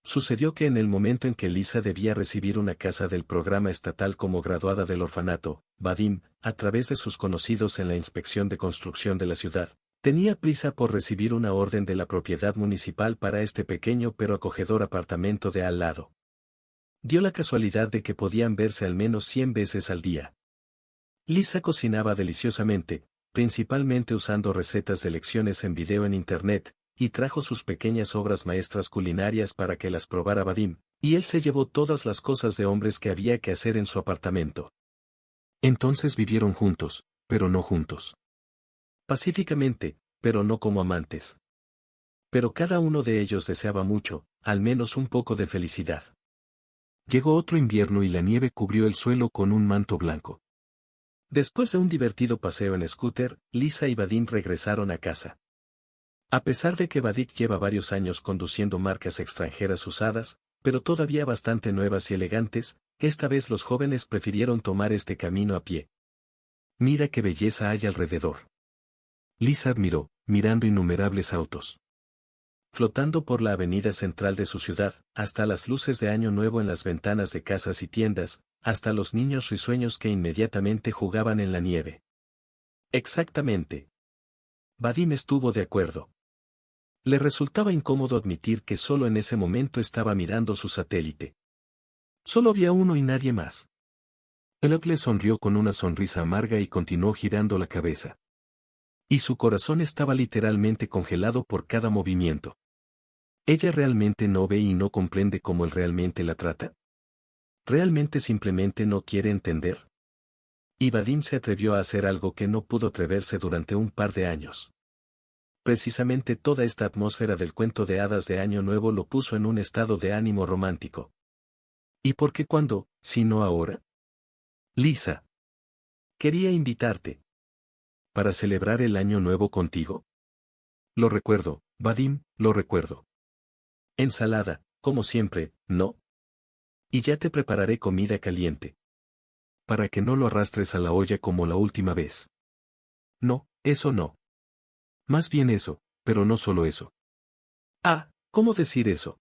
Sucedió que en el momento en que Lisa debía recibir una casa del programa estatal como graduada del orfanato, Vadim, a través de sus conocidos en la inspección de construcción de la ciudad, tenía prisa por recibir una orden de la propiedad municipal para este pequeño pero acogedor apartamento de al lado. Dio la casualidad de que podían verse al menos 100 veces al día. Lisa cocinaba deliciosamente, principalmente usando recetas de lecciones en video en internet, y trajo sus pequeñas obras maestras culinarias para que las probara Vadim, y él se llevó todas las cosas de hombres que había que hacer en su apartamento. Entonces vivieron juntos, pero no juntos. Pacíficamente, pero no como amantes. Pero cada uno de ellos deseaba mucho, al menos un poco de felicidad. Llegó otro invierno y la nieve cubrió el suelo con un manto blanco. Después de un divertido paseo en scooter, Lisa y Vadim regresaron a casa. A pesar de que Vadim lleva varios años conduciendo marcas extranjeras usadas, pero todavía bastante nuevas y elegantes, esta vez los jóvenes prefirieron tomar este camino a pie. Mira qué belleza hay alrededor. Lisa admiró, mirando innumerables autos. Flotando por la avenida central de su ciudad, hasta las luces de Año Nuevo en las ventanas de casas y tiendas, hasta los niños risueños que inmediatamente jugaban en la nieve. Exactamente. Vadim estuvo de acuerdo. Le resultaba incómodo admitir que solo en ese momento estaba mirando su satélite. Solo había uno y nadie más. Elok le sonrió con una sonrisa amarga y continuó girando la cabeza. Y su corazón estaba literalmente congelado por cada movimiento. ¿Ella realmente no ve y no comprende cómo él realmente la trata? ¿Realmente simplemente no quiere entender? Y Vadim se atrevió a hacer algo que no pudo atreverse durante un par de años. Precisamente toda esta atmósfera del cuento de hadas de Año Nuevo lo puso en un estado de ánimo romántico. ¿Y por qué cuándo, si no ahora? Lisa. Quería invitarte. ¿Para celebrar el Año Nuevo contigo? Lo recuerdo, Vadim, lo recuerdo. Ensalada, como siempre, ¿no? Y ya te prepararé comida caliente. Para que no lo arrastres a la olla como la última vez. No, eso no. Más bien eso, pero no solo eso. Ah, ¿cómo decir eso?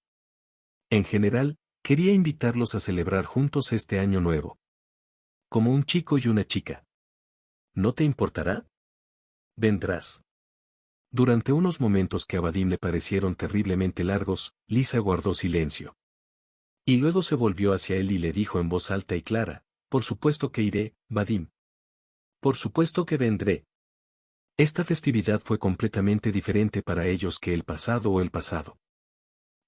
En general, quería invitarlos a celebrar juntos este Año Nuevo. Como un chico y una chica. ¿No te importará? Vendrás. Durante unos momentos que a Vadim le parecieron terriblemente largos, Lisa guardó silencio. Y luego se volvió hacia él y le dijo en voz alta y clara, por supuesto que iré, Vadim. Por supuesto que vendré. Esta festividad fue completamente diferente para ellos que el pasado o el pasado.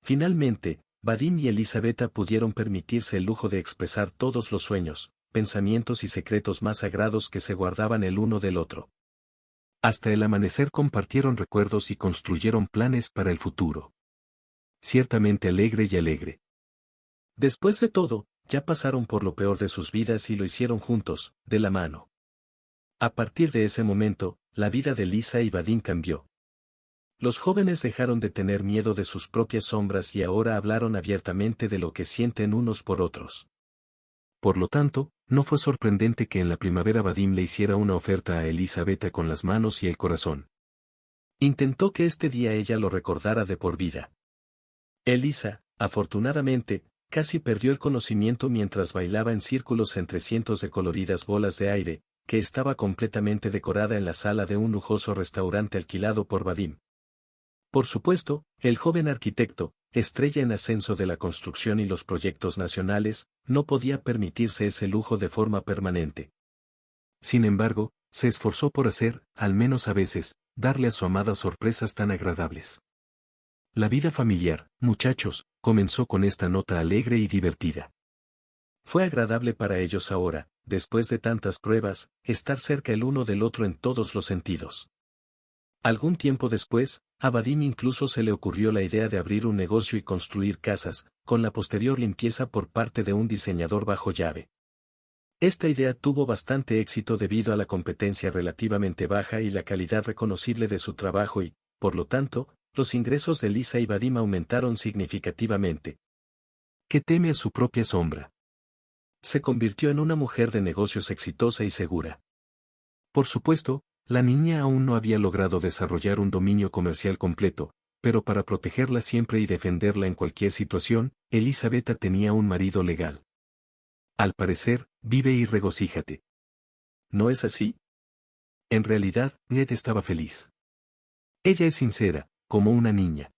Finalmente, Vadim y Elisabetta pudieron permitirse el lujo de expresar todos los sueños, pensamientos y secretos más sagrados que se guardaban el uno del otro. Hasta el amanecer compartieron recuerdos y construyeron planes para el futuro. Ciertamente alegre y alegre. Después de todo, ya pasaron por lo peor de sus vidas y lo hicieron juntos, de la mano. A partir de ese momento, la vida de Lisa y Vadim cambió. Los jóvenes dejaron de tener miedo de sus propias sombras y ahora hablaron abiertamente de lo que sienten unos por otros. Por lo tanto, no fue sorprendente que en la primavera Vadim le hiciera una oferta a Elisabetta con las manos y el corazón. Intentó que este día ella lo recordara de por vida. Elisa, afortunadamente, casi perdió el conocimiento mientras bailaba en círculos entre cientos de coloridas bolas de aire, que estaba completamente decorada en la sala de un lujoso restaurante alquilado por Vadim. Por supuesto, el joven arquitecto, estrella en ascenso de la construcción y los proyectos nacionales, no podía permitirse ese lujo de forma permanente. Sin embargo, se esforzó por hacer, al menos a veces, darle a su amada sorpresas tan agradables. La vida familiar, muchachos, comenzó con esta nota alegre y divertida. Fue agradable para ellos ahora, después de tantas pruebas, estar cerca el uno del otro en todos los sentidos. Algún tiempo después, a Vadim incluso se le ocurrió la idea de abrir un negocio y construir casas, con la posterior limpieza por parte de un diseñador bajo llave. Esta idea tuvo bastante éxito debido a la competencia relativamente baja y la calidad reconocible de su trabajo y, por lo tanto, los ingresos de Lisa y Vadim aumentaron significativamente. Que teme a su propia sombra. Se convirtió en una mujer de negocios exitosa y segura. Por supuesto, la niña aún no había logrado desarrollar un dominio comercial completo, pero para protegerla siempre y defenderla en cualquier situación, Elisabetta tenía un marido legal. Al parecer, vive y regocíjate. ¿No es así? En realidad, Ned estaba feliz. Ella es sincera, como una niña.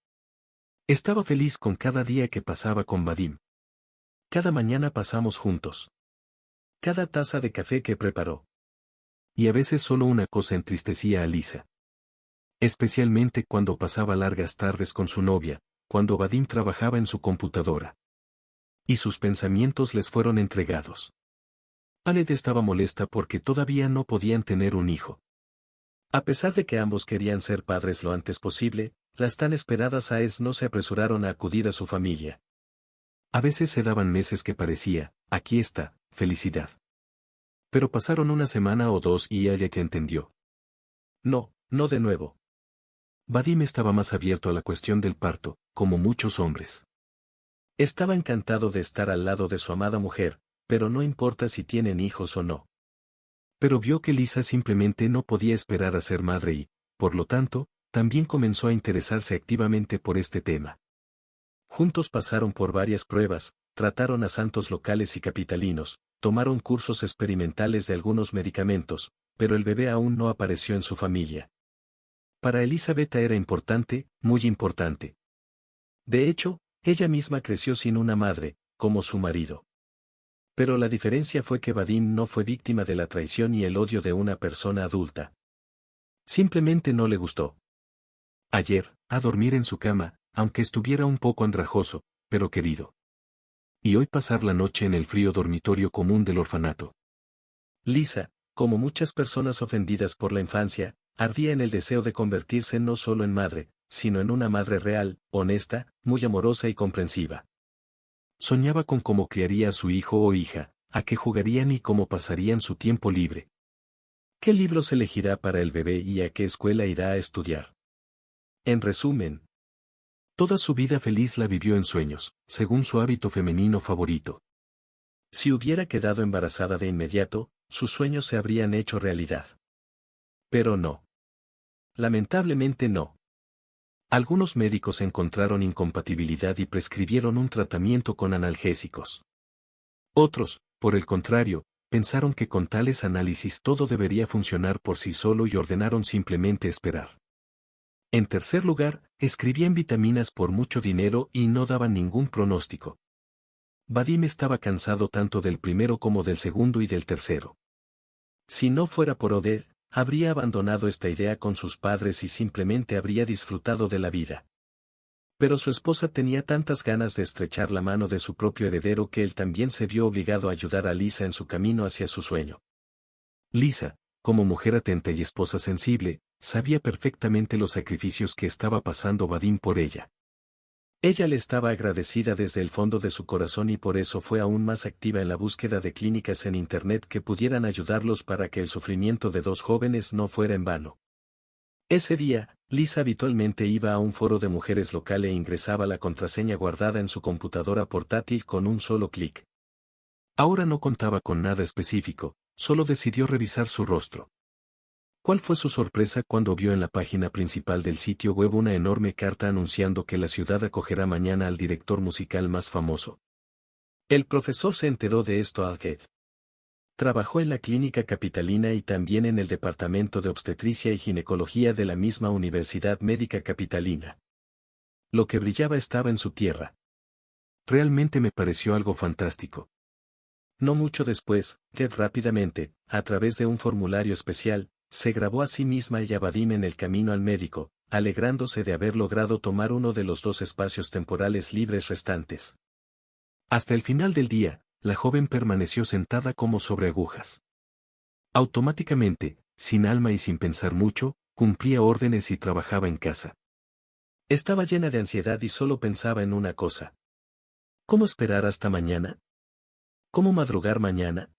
Estaba feliz con cada día que pasaba con Vadim. Cada mañana pasamos juntos. Cada taza de café que preparó. Y a veces solo una cosa entristecía a Lisa. Especialmente cuando pasaba largas tardes con su novia, cuando Vadim trabajaba en su computadora. Y sus pensamientos les fueron entregados. Aled estaba molesta porque todavía no podían tener un hijo. A pesar de que ambos querían ser padres lo antes posible, las tan esperadas AES no se apresuraron a acudir a su familia. A veces se daban meses que parecía, aquí está, felicidad. Pero pasaron una semana o dos y ella que entendió. No, no de nuevo. Vadim estaba más abierto a la cuestión del parto, como muchos hombres. Estaba encantado de estar al lado de su amada mujer, pero no importa si tienen hijos o no. Pero vio que Lisa simplemente no podía esperar a ser madre y, por lo tanto, también comenzó a interesarse activamente por este tema. Juntos pasaron por varias pruebas, trataron a santos locales y capitalinos, tomaron cursos experimentales de algunos medicamentos, pero el bebé aún no apareció en su familia. Para Elisabetta era importante, muy importante. De hecho, ella misma creció sin una madre, como su marido. Pero la diferencia fue que Vadim no fue víctima de la traición y el odio de una persona adulta. Simplemente no le gustó. Ayer, a dormir en su cama, aunque estuviera un poco andrajoso, pero querido. Y hoy pasar la noche en el frío dormitorio común del orfanato. Lisa, como muchas personas ofendidas por la infancia, ardía en el deseo de convertirse no solo en madre, sino en una madre real, honesta, muy amorosa y comprensiva. Soñaba con cómo criaría a su hijo o hija, a qué jugarían y cómo pasarían su tiempo libre. ¿Qué libros elegirá para el bebé y a qué escuela irá a estudiar? En resumen, toda su vida feliz la vivió en sueños, según su hábito femenino favorito. Si hubiera quedado embarazada de inmediato, sus sueños se habrían hecho realidad. Pero no. Lamentablemente no. Algunos médicos encontraron incompatibilidad y prescribieron un tratamiento con analgésicos. Otros, por el contrario, pensaron que con tales análisis todo debería funcionar por sí solo y ordenaron simplemente esperar. En tercer lugar, escribían vitaminas por mucho dinero y no daban ningún pronóstico. Vadim estaba cansado tanto del primero como del segundo y del tercero. Si no fuera por Oded, habría abandonado esta idea con sus padres y simplemente habría disfrutado de la vida. Pero su esposa tenía tantas ganas de estrechar la mano de su propio heredero que él también se vio obligado a ayudar a Lisa en su camino hacia su sueño. Lisa, como mujer atenta y esposa sensible, sabía perfectamente los sacrificios que estaba pasando Vadim por ella. Ella le estaba agradecida desde el fondo de su corazón y por eso fue aún más activa en la búsqueda de clínicas en Internet que pudieran ayudarlos para que el sufrimiento de dos jóvenes no fuera en vano. Ese día, Lisa habitualmente iba a un foro de mujeres local e ingresaba la contraseña guardada en su computadora portátil con un solo clic. Ahora no contaba con nada específico, solo decidió revisar su rostro. ¿Cuál fue su sorpresa cuando vio en la página principal del sitio web una enorme carta anunciando que la ciudad acogerá mañana al director musical más famoso? El profesor se enteró de esto a Alged. Trabajó en la clínica capitalina y también en el departamento de obstetricia y ginecología de la misma Universidad Médica Capitalina. Lo que brillaba estaba en su tierra. Realmente me pareció algo fantástico. No mucho después, Ged rápidamente, a través de un formulario especial, se grabó a sí misma y a Vadim en el camino al médico, alegrándose de haber logrado tomar uno de los dos espacios temporales libres restantes. Hasta el final del día, la joven permaneció sentada como sobre agujas. Automáticamente, sin alma y sin pensar mucho, cumplía órdenes y trabajaba en casa. Estaba llena de ansiedad y solo pensaba en una cosa. ¿Cómo esperar hasta mañana? ¿Cómo madrugar mañana?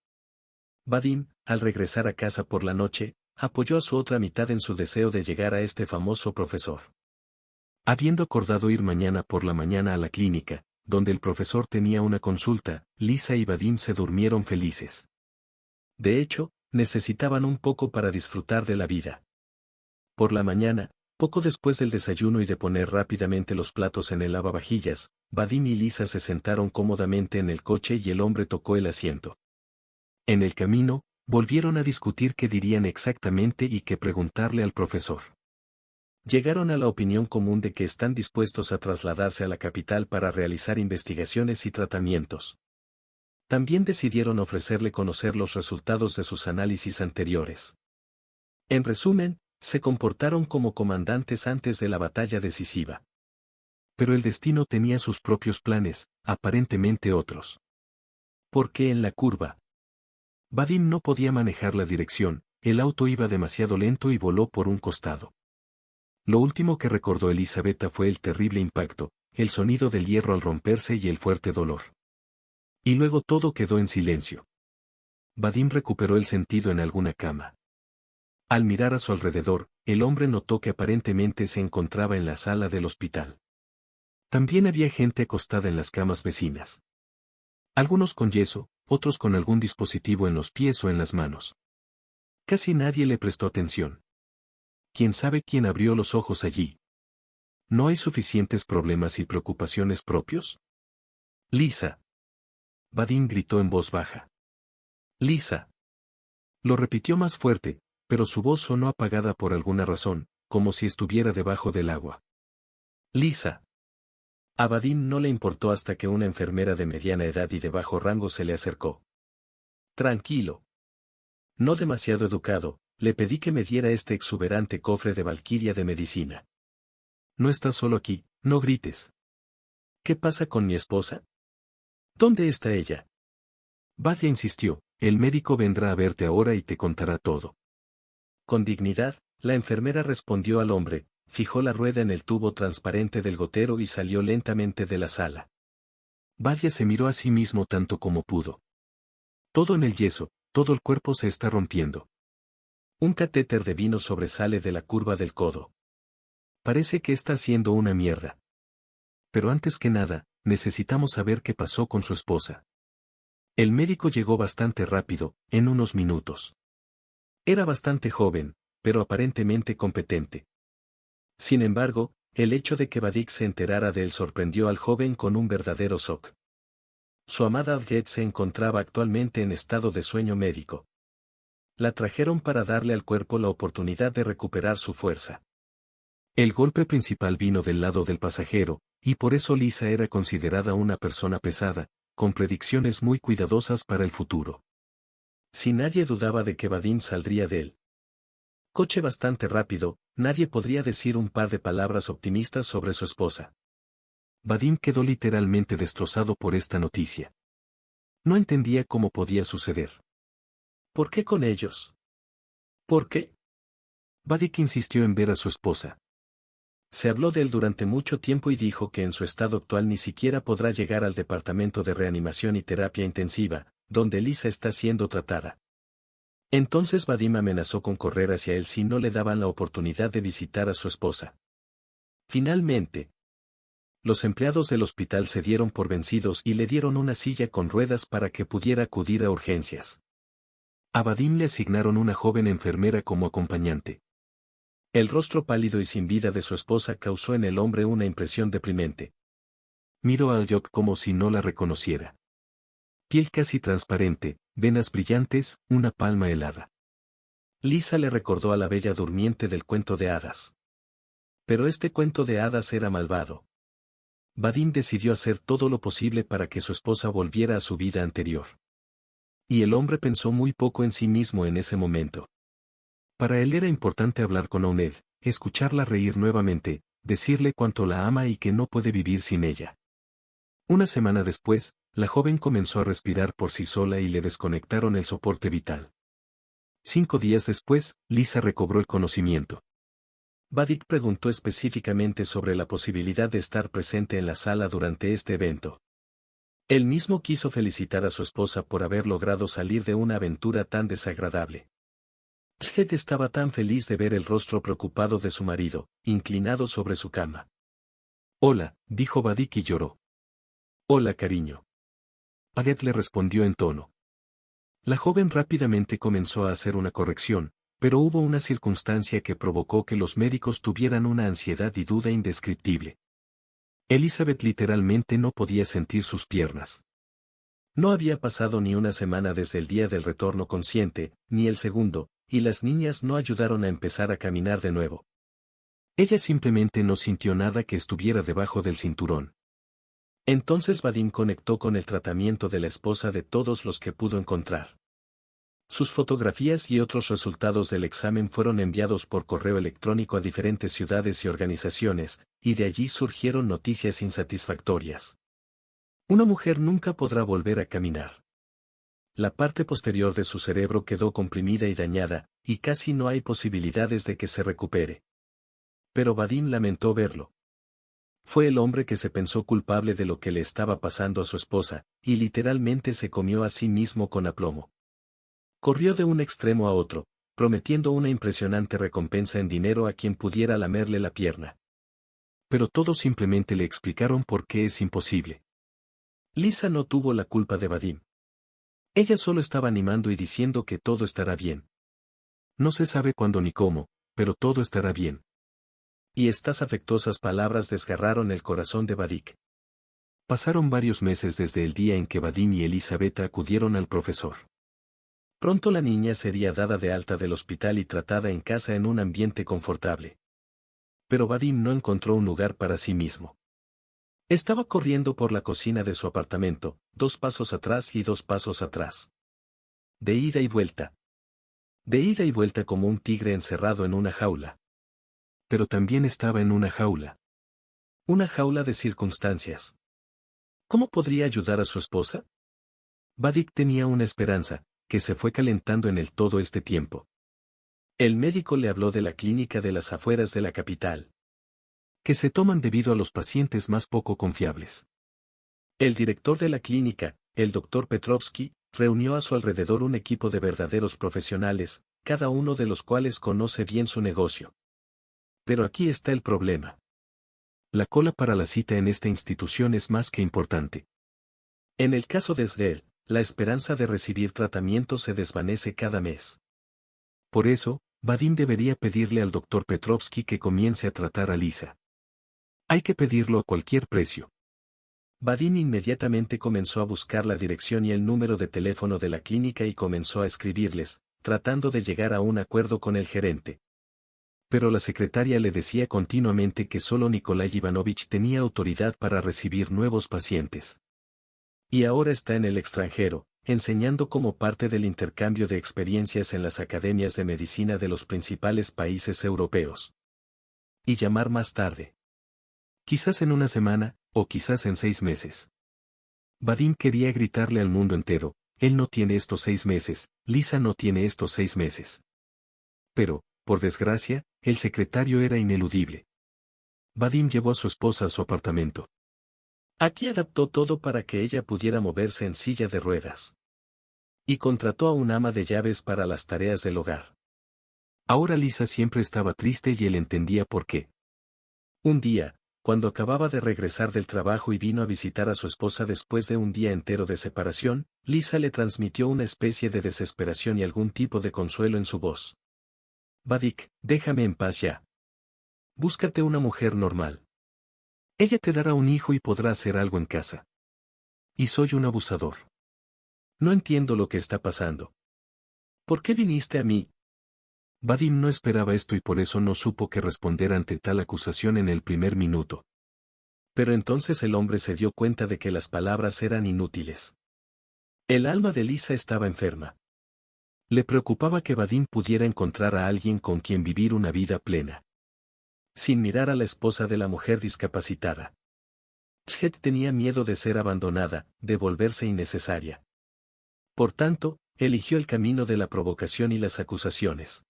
Vadim, al regresar a casa por la noche, apoyó a su otra mitad en su deseo de llegar a este famoso profesor. Habiendo acordado ir mañana por la mañana a la clínica, donde el profesor tenía una consulta, Lisa y Vadim se durmieron felices. De hecho, necesitaban un poco para disfrutar de la vida. Por la mañana, poco después del desayuno y de poner rápidamente los platos en el lavavajillas, Vadim y Lisa se sentaron cómodamente en el coche y el hombre tocó el asiento. En el camino, volvieron a discutir qué dirían exactamente y qué preguntarle al profesor. Llegaron a la opinión común de que están dispuestos a trasladarse a la capital para realizar investigaciones y tratamientos. También decidieron ofrecerle conocer los resultados de sus análisis anteriores. En resumen, se comportaron como comandantes antes de la batalla decisiva. Pero el destino tenía sus propios planes, aparentemente otros. Porque en la curva, Vadim no podía manejar la dirección, el auto iba demasiado lento y voló por un costado. Lo último que recordó Elisabetta fue el terrible impacto, el sonido del hierro al romperse y el fuerte dolor. Y luego todo quedó en silencio. Vadim recuperó el sentido en alguna cama. Al mirar a su alrededor, el hombre notó que aparentemente se encontraba en la sala del hospital. También había gente acostada en las camas vecinas. Algunos con yeso, otros con algún dispositivo en los pies o en las manos. Casi nadie le prestó atención. ¿Quién sabe quién abrió los ojos allí? ¿No hay suficientes problemas y preocupaciones propios? Lisa. Vadim gritó en voz baja. Lisa. Lo repitió más fuerte, pero su voz sonó apagada por alguna razón, como si estuviera debajo del agua. Lisa. A Vadim no le importó hasta que una enfermera de mediana edad y de bajo rango se le acercó. Tranquilo. No demasiado educado, le pedí que me diera este exuberante cofre de Valquiria de medicina. No estás solo aquí, no grites. ¿Qué pasa con mi esposa? ¿Dónde está ella? Vadia insistió, el médico vendrá a verte ahora y te contará todo. Con dignidad, la enfermera respondió al hombre, fijó la rueda en el tubo transparente del gotero y salió lentamente de la sala. Vadia se miró a sí mismo tanto como pudo. Todo en el yeso, todo el cuerpo se está rompiendo. Un catéter de vino sobresale de la curva del codo. Parece que está haciendo una mierda. Pero antes que nada, necesitamos saber qué pasó con su esposa. El médico llegó bastante rápido, en unos minutos. Era bastante joven, pero aparentemente competente. Sin embargo, el hecho de que Vadim se enterara de él sorprendió al joven con un verdadero shock. Su amada Adjet se encontraba actualmente en estado de sueño médico. La trajeron para darle al cuerpo la oportunidad de recuperar su fuerza. El golpe principal vino del lado del pasajero, y por eso Lisa era considerada una persona pesada, con predicciones muy cuidadosas para el futuro. Si nadie dudaba de que Vadim saldría de él. Coche bastante rápido, nadie podría decir un par de palabras optimistas sobre su esposa. Vadim quedó literalmente destrozado por esta noticia. No entendía cómo podía suceder. ¿Por qué con ellos? ¿Por qué? Vadim insistió en ver a su esposa. Se habló de él durante mucho tiempo y dijo que en su estado actual ni siquiera podrá llegar al departamento de reanimación y terapia intensiva, donde Lisa está siendo tratada. Entonces Vadim amenazó con correr hacia él si no le daban la oportunidad de visitar a su esposa. Finalmente, los empleados del hospital se dieron por vencidos y le dieron una silla con ruedas para que pudiera acudir a urgencias. A Vadim le asignaron una joven enfermera como acompañante. El rostro pálido y sin vida de su esposa causó en el hombre una impresión deprimente. Miró a Alyok como si no la reconociera. Piel casi transparente, venas brillantes, una palma helada. Lisa le recordó a la bella durmiente del cuento de hadas. Pero este cuento de hadas era malvado. Vadim decidió hacer todo lo posible para que su esposa volviera a su vida anterior. Y el hombre pensó muy poco en sí mismo en ese momento. Para él era importante hablar con Oned, escucharla reír nuevamente, decirle cuánto la ama y que no puede vivir sin ella. Una semana después, la joven comenzó a respirar por sí sola y le desconectaron el soporte vital. 5 días después, Lisa recobró el conocimiento. Vadik preguntó específicamente sobre la posibilidad de estar presente en la sala durante este evento. Él mismo quiso felicitar a su esposa por haber logrado salir de una aventura tan desagradable. Shed estaba tan feliz de ver el rostro preocupado de su marido, inclinado sobre su cama. Hola, dijo Vadik y lloró. Hola, cariño. Aret le respondió en tono. La joven rápidamente comenzó a hacer una corrección, pero hubo una circunstancia que provocó que los médicos tuvieran una ansiedad y duda indescriptible. Elizabeth literalmente no podía sentir sus piernas. No había pasado ni una semana desde el día del retorno consciente, ni el segundo, y las niñas no ayudaron a empezar a caminar de nuevo. Ella simplemente no sintió nada que estuviera debajo del cinturón. Entonces Vadim conectó con el tratamiento de la esposa de todos los que pudo encontrar. Sus fotografías y otros resultados del examen fueron enviados por correo electrónico a diferentes ciudades y organizaciones, y de allí surgieron noticias insatisfactorias. Una mujer nunca podrá volver a caminar. La parte posterior de su cerebro quedó comprimida y dañada, y casi no hay posibilidades de que se recupere. Pero Vadim lamentó verlo. Fue el hombre que se pensó culpable de lo que le estaba pasando a su esposa, y literalmente se comió a sí mismo con aplomo. Corrió de un extremo a otro, prometiendo una impresionante recompensa en dinero a quien pudiera lamerle la pierna. Pero todos simplemente le explicaron por qué es imposible. Lisa no tuvo la culpa de Vadim. Ella solo estaba animando y diciendo que todo estará bien. No se sabe cuándo ni cómo, pero todo estará bien. Y estas afectuosas palabras desgarraron el corazón de Vadik. Pasaron varios meses desde el día en que Vadim y Elizabeth acudieron al profesor. Pronto la niña sería dada de alta del hospital y tratada en casa en un ambiente confortable. Pero Vadim no encontró un lugar para sí mismo. Estaba corriendo por la cocina de su apartamento, 2 pasos atrás y 2 pasos atrás. De ida y vuelta. De ida y vuelta como un tigre encerrado en una jaula. Pero también estaba en una jaula. Una jaula de circunstancias. ¿Cómo podría ayudar a su esposa? Vadik tenía una esperanza, que se fue calentando en él todo este tiempo. El médico le habló de la clínica de las afueras de la capital. Que se toman debido a los pacientes más poco confiables. El director de la clínica, el Dr. Petrovsky, reunió a su alrededor un equipo de verdaderos profesionales, cada uno de los cuales conoce bien su negocio. Pero aquí está el problema. La cola para la cita en esta institución es más que importante. En el caso de Svel, la esperanza de recibir tratamiento se desvanece cada mes. Por eso, Vadim debería pedirle al Dr. Petrovsky que comience a tratar a Lisa. Hay que pedirlo a cualquier precio. Vadim inmediatamente comenzó a buscar la dirección y el número de teléfono de la clínica y comenzó a escribirles, tratando de llegar a un acuerdo con el gerente. Pero la secretaria le decía continuamente que solo Nikolai Ivanovich tenía autoridad para recibir nuevos pacientes. Y ahora está en el extranjero, enseñando como parte del intercambio de experiencias en las academias de medicina de los principales países europeos. Y llamar más tarde. Quizás en una semana, o quizás en 6 meses. Vadim quería gritarle al mundo entero, él no tiene estos 6 meses, Lisa no tiene estos 6 meses. Pero, por desgracia, el secretario era ineludible. Vadim llevó a su esposa a su apartamento. Aquí adaptó todo para que ella pudiera moverse en silla de ruedas. Y contrató a un ama de llaves para las tareas del hogar. Ahora Lisa siempre estaba triste y él entendía por qué. Un día, cuando acababa de regresar del trabajo y vino a visitar a su esposa después de un día entero de separación, Lisa le transmitió una especie de desesperación y algún tipo de consuelo en su voz. Vadik, déjame en paz ya. Búscate una mujer normal. Ella te dará un hijo y podrá hacer algo en casa. Y soy un abusador. No entiendo lo que está pasando. ¿Por qué viniste a mí? Vadim no esperaba esto y por eso no supo qué responder ante tal acusación en el primer minuto. Pero entonces el hombre se dio cuenta de que las palabras eran inútiles. El alma de Lisa estaba enferma. Le preocupaba que Vadim pudiera encontrar a alguien con quien vivir una vida plena. Sin mirar a la esposa de la mujer discapacitada. Chet tenía miedo de ser abandonada, de volverse innecesaria. Por tanto, eligió el camino de la provocación y las acusaciones.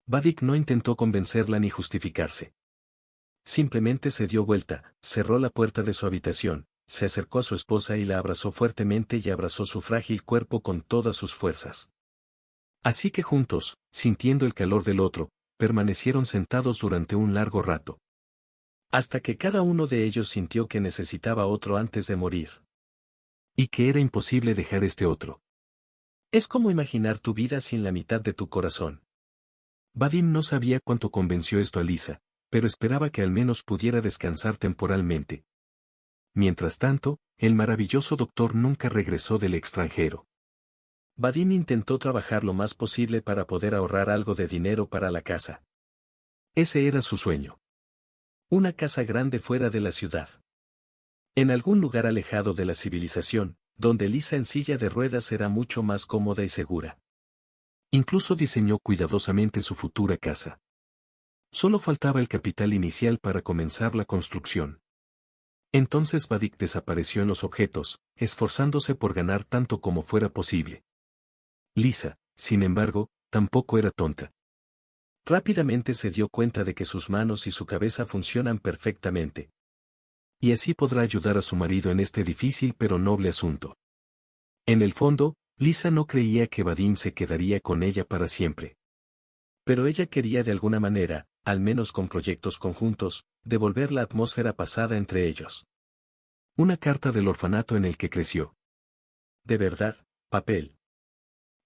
Vadik no intentó convencerla ni justificarse. Simplemente se dio vuelta, cerró la puerta de su habitación, se acercó a su esposa y la abrazó fuertemente y abrazó su frágil cuerpo con todas sus fuerzas. Así que juntos, sintiendo el calor del otro, permanecieron sentados durante un largo rato. Hasta que cada uno de ellos sintió que necesitaba otro antes de morir. Y que era imposible dejar este otro. Es como imaginar tu vida sin la mitad de tu corazón. Vadim no sabía cuánto convenció esto a Lisa, pero esperaba que al menos pudiera descansar temporalmente. Mientras tanto, el maravilloso doctor nunca regresó del extranjero. Vadim intentó trabajar lo más posible para poder ahorrar algo de dinero para la casa. Ese era su sueño. Una casa grande fuera de la ciudad. En algún lugar alejado de la civilización, donde Lisa en silla de ruedas era mucho más cómoda y segura. Incluso diseñó cuidadosamente su futura casa. Solo faltaba el capital inicial para comenzar la construcción. Entonces Vadik desapareció en los objetos, esforzándose por ganar tanto como fuera posible. Lisa, sin embargo, tampoco era tonta. Rápidamente se dio cuenta de que sus manos y su cabeza funcionan perfectamente. Y así podrá ayudar a su marido en este difícil pero noble asunto. En el fondo, Lisa no creía que Vadim se quedaría con ella para siempre. Pero ella quería de alguna manera, al menos con proyectos conjuntos, devolver la atmósfera pasada entre ellos. Una carta del orfanato en el que creció. De verdad, papel.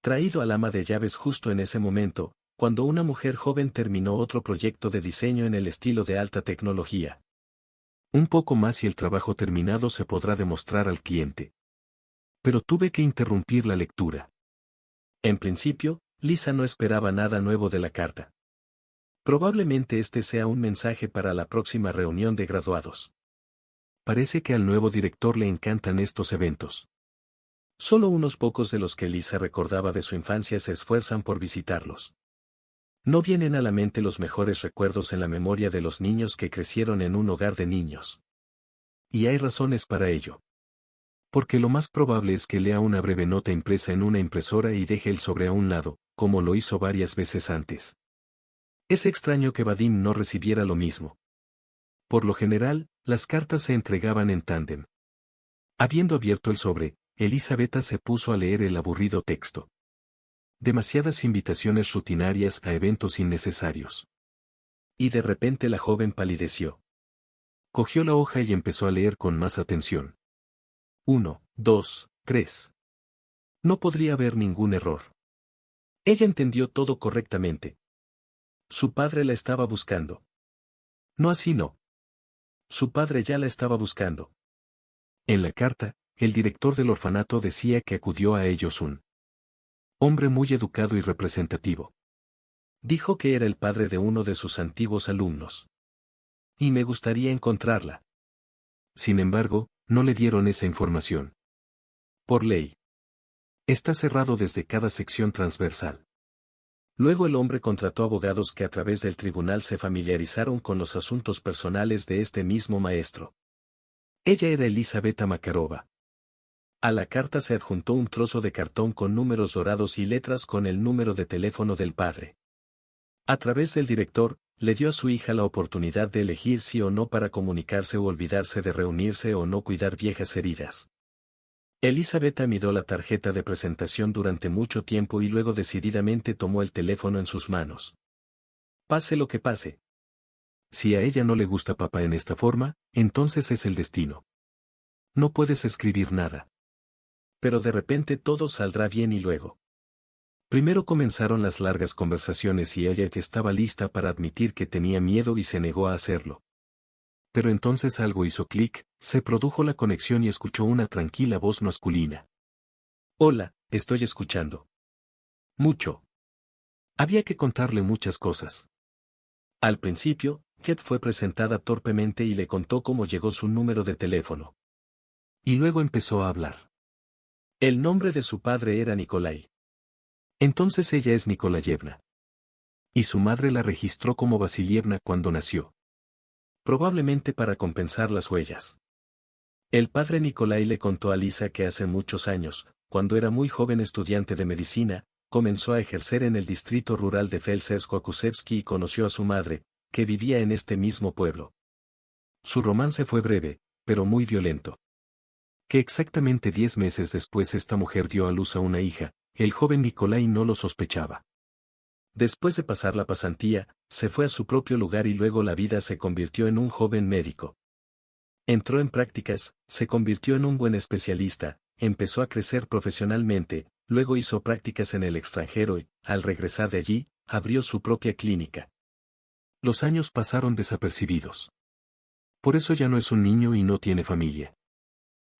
Traído al ama de llaves justo en ese momento, cuando una mujer joven terminó otro proyecto de diseño en el estilo de alta tecnología. Un poco más y el trabajo terminado se podrá demostrar al cliente. Pero tuve que interrumpir la lectura. En principio, Lisa no esperaba nada nuevo de la carta. Probablemente este sea un mensaje para la próxima reunión de graduados. Parece que al nuevo director le encantan estos eventos. Solo unos pocos de los que Lisa recordaba de su infancia se esfuerzan por visitarlos. No vienen a la mente los mejores recuerdos en la memoria de los niños que crecieron en un hogar de niños. Y hay razones para ello. Porque lo más probable es que lea una breve nota impresa en una impresora y deje el sobre a un lado, como lo hizo varias veces antes. Es extraño que Vadim no recibiera lo mismo. Por lo general, las cartas se entregaban en tándem. Habiendo abierto el sobre, Elisabetta se puso a leer el aburrido texto. Demasiadas invitaciones rutinarias a eventos innecesarios. Y de repente la joven palideció. Cogió la hoja y empezó a leer con más atención. 1, 2, 3. No podría haber ningún error. Ella entendió todo correctamente. Su padre la estaba buscando. No así no. Su padre ya la estaba buscando. En la carta, el director del orfanato decía que acudió a ellos un hombre muy educado y representativo. Dijo que era el padre de uno de sus antiguos alumnos. Y me gustaría encontrarla. Sin embargo, no le dieron esa información. Por ley. Está cerrado desde cada sección transversal. Luego el hombre contrató abogados que a través del tribunal se familiarizaron con los asuntos personales de este mismo maestro. Ella era Elisabetta Makarova. A la carta se adjuntó un trozo de cartón con números dorados y letras con el número de teléfono del padre. A través del director, le dio a su hija la oportunidad de elegir sí o no para comunicarse o olvidarse de reunirse o no cuidar viejas heridas. Elisabetta miró la tarjeta de presentación durante mucho tiempo y luego decididamente tomó el teléfono en sus manos. Pase lo que pase. Si a ella no le gusta papá en esta forma, entonces es el destino. No puedes escribir nada. Pero de repente todo saldrá bien y luego. Primero comenzaron las largas conversaciones y ella que estaba lista para admitir que tenía miedo y se negó a hacerlo. Pero entonces algo hizo clic, se produjo la conexión y escuchó una tranquila voz masculina. Hola, estoy escuchando. Mucho. Había que contarle muchas cosas. Al principio, Ket fue presentada torpemente y le contó cómo llegó su número de teléfono. Y luego empezó a hablar. El nombre de su padre era Nikolai. Entonces ella es Nikolayevna. Y su madre la registró como Vasilievna cuando nació. Probablemente para compensar las huellas. El padre Nikolai le contó a Lisa que hace muchos años, cuando era muy joven estudiante de medicina, comenzó a ejercer en el distrito rural de Felsersko-Akusevsky y conoció a su madre, que vivía en este mismo pueblo. Su romance fue breve, pero muy violento. Que exactamente 10 meses después esta mujer dio a luz a una hija, el joven Nikolai no lo sospechaba. Después de pasar la pasantía, se fue a su propio lugar y luego la vida se convirtió en un joven médico. Entró en prácticas, se convirtió en un buen especialista, empezó a crecer profesionalmente, luego hizo prácticas en el extranjero y, al regresar de allí, abrió su propia clínica. Los años pasaron desapercibidos. Por eso ya no es un niño y no tiene familia.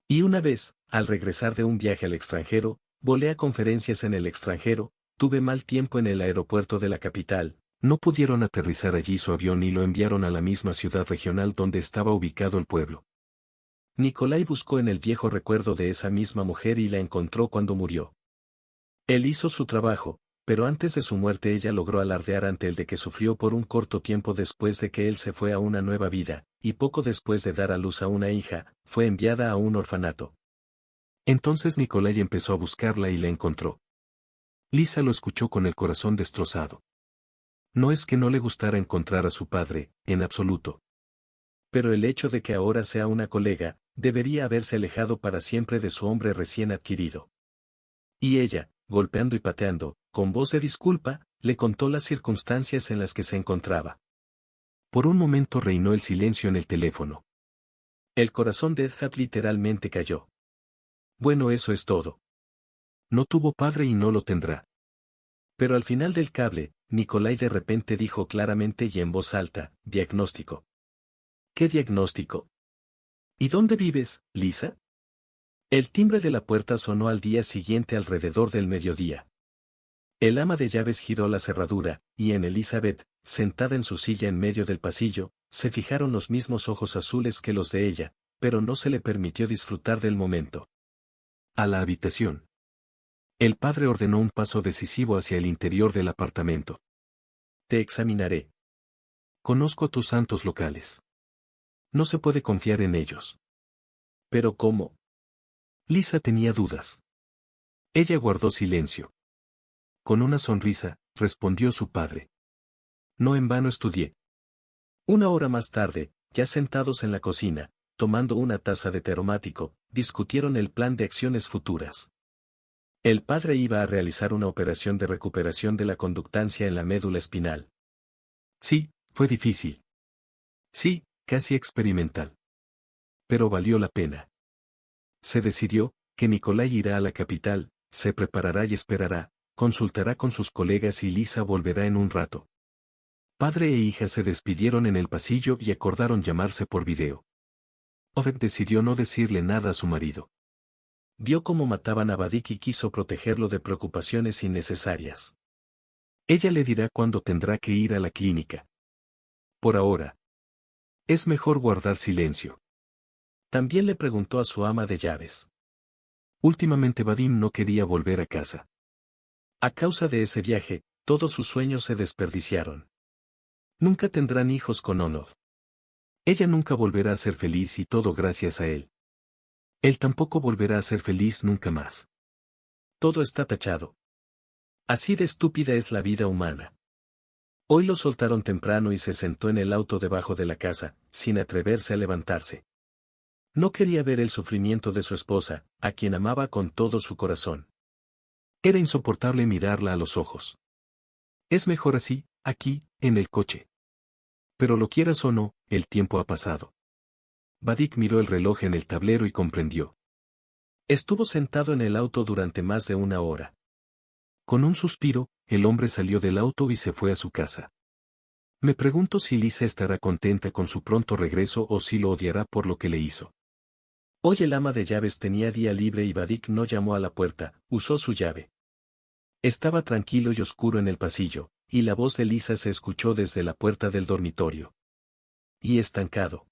Y una vez, al regresar de un viaje al extranjero, volé a conferencias en el extranjero, tuve mal tiempo en el aeropuerto de la capital, no pudieron aterrizar allí su avión y lo enviaron a la misma ciudad regional donde estaba ubicado el pueblo. Nikolai buscó en el viejo recuerdo de esa misma mujer y la encontró cuando murió. Él hizo su trabajo, pero antes de su muerte ella logró alardear ante él de que sufrió por un corto tiempo después de que él se fue a una nueva vida, y poco después de dar a luz a una hija, fue enviada a un orfanato. Entonces Nikolai empezó a buscarla y la encontró. Lisa lo escuchó con el corazón destrozado. No es que no le gustara encontrar a su padre, en absoluto. Pero el hecho de que ahora sea una colega, debería haberse alejado para siempre de su hombre recién adquirido. Y ella, golpeando y pateando, con voz de disculpa, le contó las circunstancias en las que se encontraba. Por un momento reinó el silencio en el teléfono. El corazón de Edhard literalmente cayó. Bueno, eso es todo. No tuvo padre y no lo tendrá. Pero al final del cable, Nikolai de repente dijo claramente y en voz alta, diagnóstico. ¿Qué diagnóstico? ¿Y dónde vives, Lisa? El timbre de la puerta sonó al día siguiente alrededor del mediodía. El ama de llaves giró la cerradura, y en Elizabeth, sentada en su silla en medio del pasillo, se fijaron los mismos ojos azules que los de ella, pero no se le permitió disfrutar del momento. A la habitación. El padre ordenó un paso decisivo hacia el interior del apartamento. Te examinaré. Conozco tus santos locales. No se puede confiar en ellos. ¿Pero cómo? Lisa tenía dudas. Ella guardó silencio. Con una sonrisa, respondió su padre. No en vano estudié. Una hora más tarde, ya sentados en la cocina, tomando una taza de té aromático, discutieron el plan de acciones futuras. El padre iba a realizar una operación de recuperación de la conductancia en la médula espinal. Sí, fue difícil. Sí, casi experimental. Pero valió la pena. Se decidió que Nikolai irá a la capital, se preparará y esperará, consultará con sus colegas y Lisa volverá en un rato. Padre e hija se despidieron en el pasillo y acordaron llamarse por video. Oved decidió no decirle nada a su marido. Vio cómo mataban a Vadik y quiso protegerlo de preocupaciones innecesarias. Ella le dirá cuándo tendrá que ir a la clínica. Por ahora. Es mejor guardar silencio. También le preguntó a su ama de llaves. Últimamente Vadim no quería volver a casa. A causa de ese viaje, todos sus sueños se desperdiciaron. Nunca tendrán hijos con Onov. Ella nunca volverá a ser feliz y todo gracias a él. Él tampoco volverá a ser feliz nunca más. Todo está tachado. Así de estúpida es la vida humana. Hoy lo soltaron temprano y se sentó en el auto debajo de la casa, sin atreverse a levantarse. No quería ver el sufrimiento de su esposa, a quien amaba con todo su corazón. Era insoportable mirarla a los ojos. Es mejor así, aquí, en el coche. Pero lo quieras o no, el tiempo ha pasado. Vadik miró el reloj en el tablero y comprendió. Estuvo sentado en el auto durante más de una hora. Con un suspiro, el hombre salió del auto y se fue a su casa. Me pregunto si Lisa estará contenta con su pronto regreso o si lo odiará por lo que le hizo. Hoy el ama de llaves tenía día libre y Vadik no llamó a la puerta, usó su llave. Estaba tranquilo y oscuro en el pasillo, y la voz de Lisa se escuchó desde la puerta del dormitorio. Y estancado.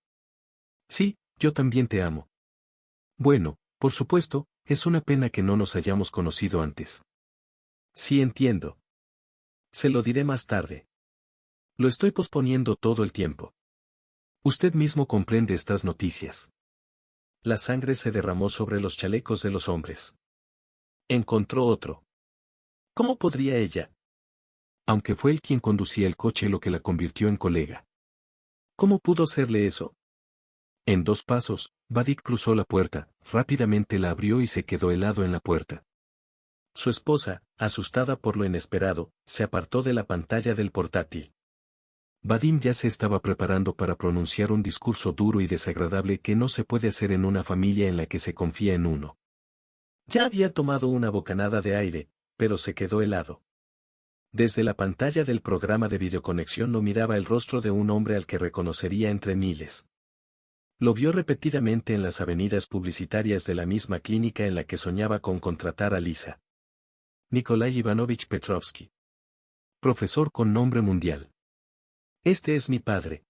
Sí, yo también te amo. Bueno, por supuesto, es una pena que no nos hayamos conocido antes. Sí entiendo. Se lo diré más tarde. Lo estoy posponiendo todo el tiempo. Usted mismo comprende estas noticias. La sangre se derramó sobre los chalecos de los hombres. Encontró otro. ¿Cómo podría ella? Aunque fue él quien conducía el coche lo que la convirtió en colega. ¿Cómo pudo serle eso? En 2 pasos, Vadik cruzó la puerta, rápidamente la abrió y se quedó helado en la puerta. Su esposa, asustada por lo inesperado, se apartó de la pantalla del portátil. Vadim ya se estaba preparando para pronunciar un discurso duro y desagradable que no se puede hacer en una familia en la que se confía en uno. Ya había tomado una bocanada de aire, pero se quedó helado. Desde la pantalla del programa de videoconexión no miraba el rostro de un hombre al que reconocería entre miles. Lo vio repetidamente en las avenidas publicitarias de la misma clínica en la que soñaba con contratar a Lisa. Nikolai Ivanovich Petrovsky. Profesor con nombre mundial. Este es mi padre.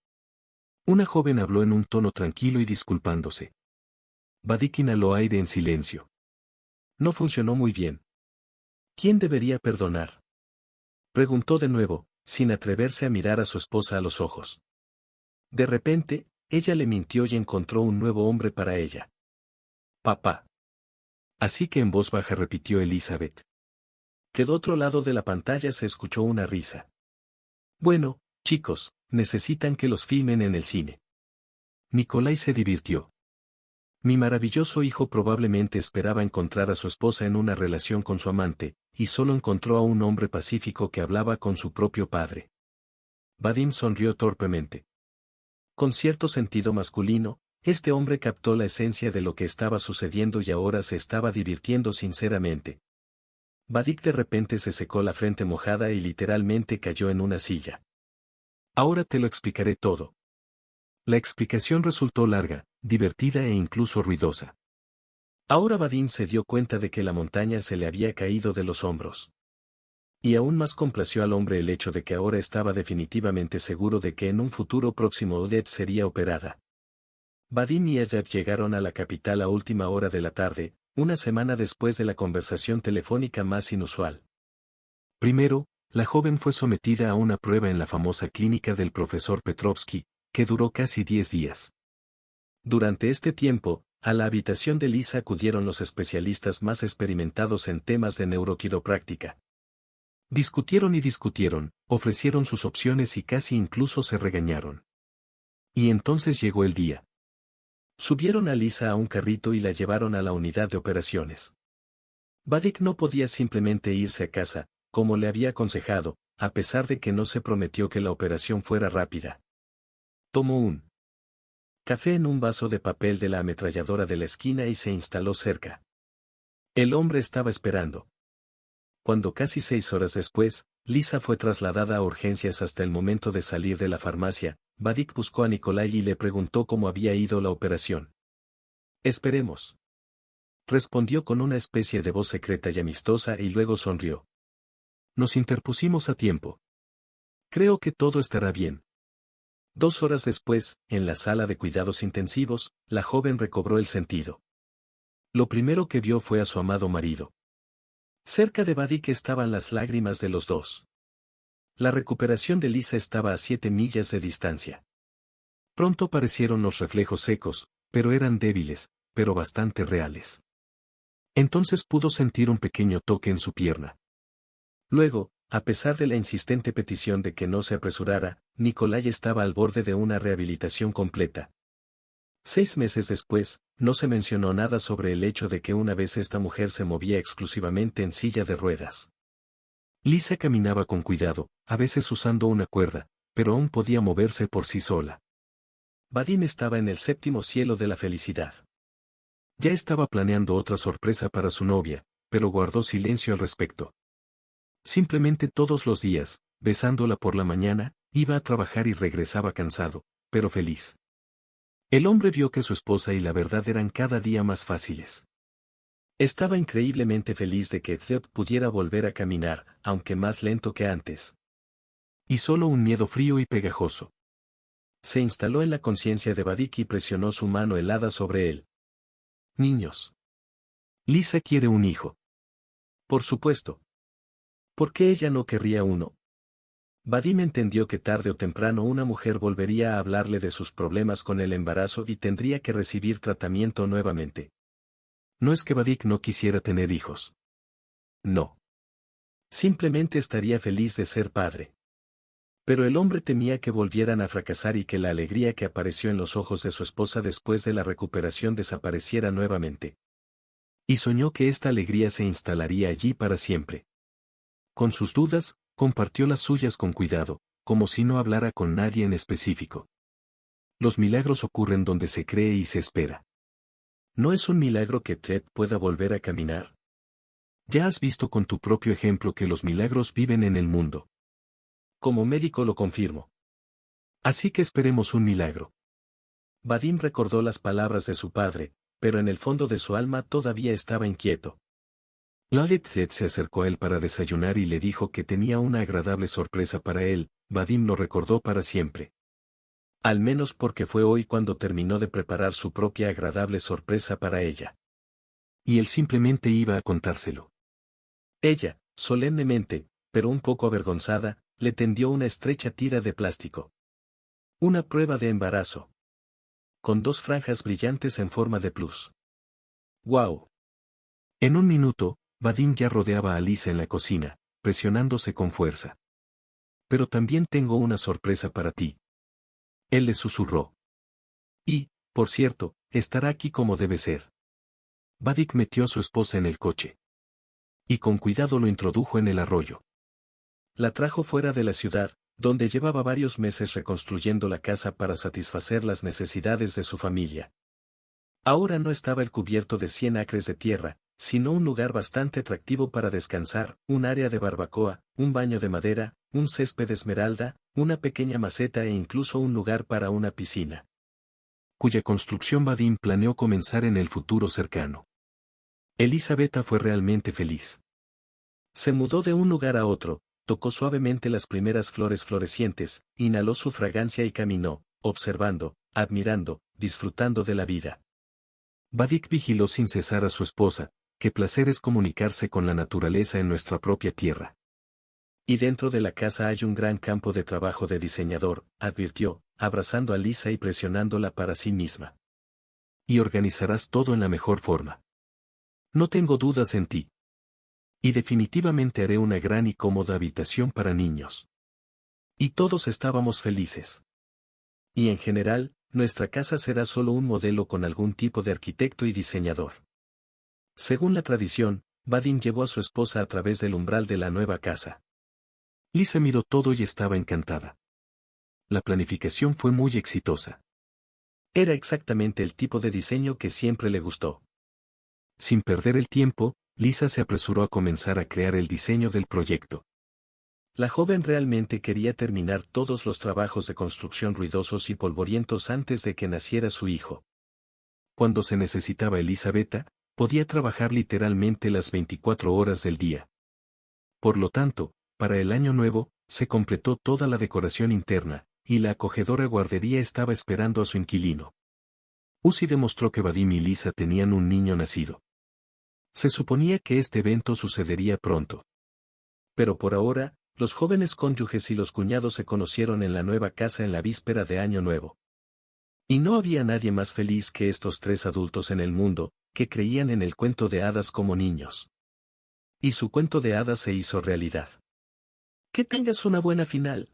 Una joven habló en un tono tranquilo y disculpándose. Vadik inhaló aire en silencio. No funcionó muy bien. ¿Quién debería perdonar? Preguntó de nuevo, sin atreverse a mirar a su esposa a los ojos. De repente, ella le mintió y encontró un nuevo hombre para ella. Papá. Así que en voz baja repitió Elizabeth. Del otro lado de la pantalla se escuchó una risa. Bueno, chicos, necesitan que los filmen en el cine. Nikolai se divirtió. Mi maravilloso hijo probablemente esperaba encontrar a su esposa en una relación con su amante, y solo encontró a un hombre pacífico que hablaba con su propio padre. Vadim sonrió torpemente. Con cierto sentido masculino, este hombre captó la esencia de lo que estaba sucediendo y ahora se estaba divirtiendo sinceramente. Vadik de repente se secó la frente mojada y literalmente cayó en una silla. Ahora te lo explicaré todo. La explicación resultó larga, divertida e incluso ruidosa. Ahora Vadim se dio cuenta de que la montaña se le había caído de los hombros. Y aún más complació al hombre el hecho de que ahora estaba definitivamente seguro de que en un futuro próximo Odette sería operada. Vadim y Edgar llegaron a la capital a última hora de la tarde, una semana después de la conversación telefónica más inusual. Primero, la joven fue sometida a una prueba en la famosa clínica del profesor Petrovsky, que duró casi 10 días. Durante este tiempo, a la habitación de Lisa acudieron los especialistas más experimentados en temas de neuroquiropráctica. Discutieron y discutieron, ofrecieron sus opciones y casi incluso se regañaron. Y entonces llegó el día. Subieron a Lisa a un carrito y la llevaron a la unidad de operaciones. Vadik no podía simplemente irse a casa, como le había aconsejado, a pesar de que no se prometió que la operación fuera rápida. Tomó un café en un vaso de papel de la ametralladora de la esquina y se instaló cerca. El hombre estaba esperando. Cuando casi 6 horas después, Lisa fue trasladada a urgencias hasta el momento de salir de la farmacia, Vadik buscó a Nikolai y le preguntó cómo había ido la operación. Esperemos. Respondió con una especie de voz secreta y amistosa y luego sonrió. Nos interpusimos a tiempo. Creo que todo estará bien. 2 horas después, en la sala de cuidados intensivos, la joven recobró el sentido. Lo primero que vio fue a su amado marido. Cerca de Vadik estaban las lágrimas de los dos. La recuperación de Lisa estaba a 7 millas de distancia. Pronto aparecieron los reflejos secos, pero eran débiles, pero bastante reales. Entonces pudo sentir un pequeño toque en su pierna. Luego, a pesar de la insistente petición de que no se apresurara, Nikolai estaba al borde de una rehabilitación completa. 6 meses después, no se mencionó nada sobre el hecho de que una vez esta mujer se movía exclusivamente en silla de ruedas. Lisa caminaba con cuidado, a veces usando una cuerda, pero aún podía moverse por sí sola. Vadim estaba en el 7º cielo de la felicidad. Ya estaba planeando otra sorpresa para su novia, pero guardó silencio al respecto. Simplemente todos los días, besándola por la mañana, iba a trabajar y regresaba cansado, pero feliz. El hombre vio que su esposa y la verdad eran cada día más fáciles. Estaba increíblemente feliz de que Theod pudiera volver a caminar, aunque más lento que antes. Y solo un miedo frío y pegajoso se instaló en la conciencia de Vadik y presionó su mano helada sobre él. Niños. Lisa quiere un hijo. Por supuesto. ¿Por qué ella no querría uno? Vadim entendió que tarde o temprano una mujer volvería a hablarle de sus problemas con el embarazo y tendría que recibir tratamiento nuevamente. No es que Vadik no quisiera tener hijos. No. Simplemente estaría feliz de ser padre. Pero el hombre temía que volvieran a fracasar y que la alegría que apareció en los ojos de su esposa después de la recuperación desapareciera nuevamente. Y soñó que esta alegría se instalaría allí para siempre. Con sus dudas, compartió las suyas con cuidado, como si no hablara con nadie en específico. Los milagros ocurren donde se cree y se espera. ¿No es un milagro que Ted pueda volver a caminar? Ya has visto con tu propio ejemplo que los milagros viven en el mundo. Como médico lo confirmo. Así que esperemos un milagro. Vadim recordó las palabras de su padre, pero en el fondo de su alma todavía estaba inquieto. Ted se acercó a él para desayunar y le dijo que tenía una agradable sorpresa para él. Vadim lo recordó para siempre. Al menos porque fue hoy cuando terminó de preparar su propia agradable sorpresa para ella. Y él simplemente iba a contárselo. Ella, solemnemente, pero un poco avergonzada, le tendió una estrecha tira de plástico. Una prueba de embarazo. Con 2 franjas brillantes en forma de plus. ¡Wow! En un minuto, Vadim ya rodeaba a Lisa en la cocina, presionándose con fuerza. Pero también tengo una sorpresa para ti. Él le susurró. Y, por cierto, estará aquí como debe ser. Vadim metió a su esposa en el coche. Y con cuidado lo introdujo en el arroyo. La trajo fuera de la ciudad, donde llevaba varios meses reconstruyendo la casa para satisfacer las necesidades de su familia. Ahora no estaba el cubierto de 100 acres de tierra, sino un lugar bastante atractivo para descansar, un área de barbacoa, un baño de madera, un césped esmeralda, una pequeña maceta e incluso un lugar para una piscina. Cuya construcción Vadim planeó comenzar en el futuro cercano. Elisabetta fue realmente feliz. Se mudó de un lugar a otro, tocó suavemente las primeras flores florecientes, inhaló su fragancia y caminó, observando, admirando, disfrutando de la vida. Vadim vigiló sin cesar a su esposa. Qué placer es comunicarse con la naturaleza en nuestra propia tierra. Y dentro de la casa hay un gran campo de trabajo de diseñador, advirtió, abrazando a Lisa y presionándola para sí misma. Y organizarás todo en la mejor forma. No tengo dudas en ti. Y definitivamente haré una gran y cómoda habitación para niños. Y todos estábamos felices. Y en general, nuestra casa será solo un modelo con algún tipo de arquitecto y diseñador. Según la tradición, Vadim llevó a su esposa a través del umbral de la nueva casa. Lisa miró todo y estaba encantada. La planificación fue muy exitosa. Era exactamente el tipo de diseño que siempre le gustó. Sin perder el tiempo, Lisa se apresuró a comenzar a crear el diseño del proyecto. La joven realmente quería terminar todos los trabajos de construcción ruidosos y polvorientos antes de que naciera su hijo. Cuando se necesitaba Elisabetta, podía trabajar literalmente las 24 horas del día. Por lo tanto, para el año nuevo, se completó toda la decoración interna, y la acogedora guardería estaba esperando a su inquilino. Uzi demostró que Vadim y Lisa tenían un niño nacido. Se suponía que este evento sucedería pronto. Pero por ahora, los jóvenes cónyuges y los cuñados se conocieron en la nueva casa en la víspera de Año Nuevo. Y no había nadie más feliz que estos 3 adultos en el mundo, que creían en el cuento de hadas como niños. Y su cuento de hadas se hizo realidad. Que tengas una buena final.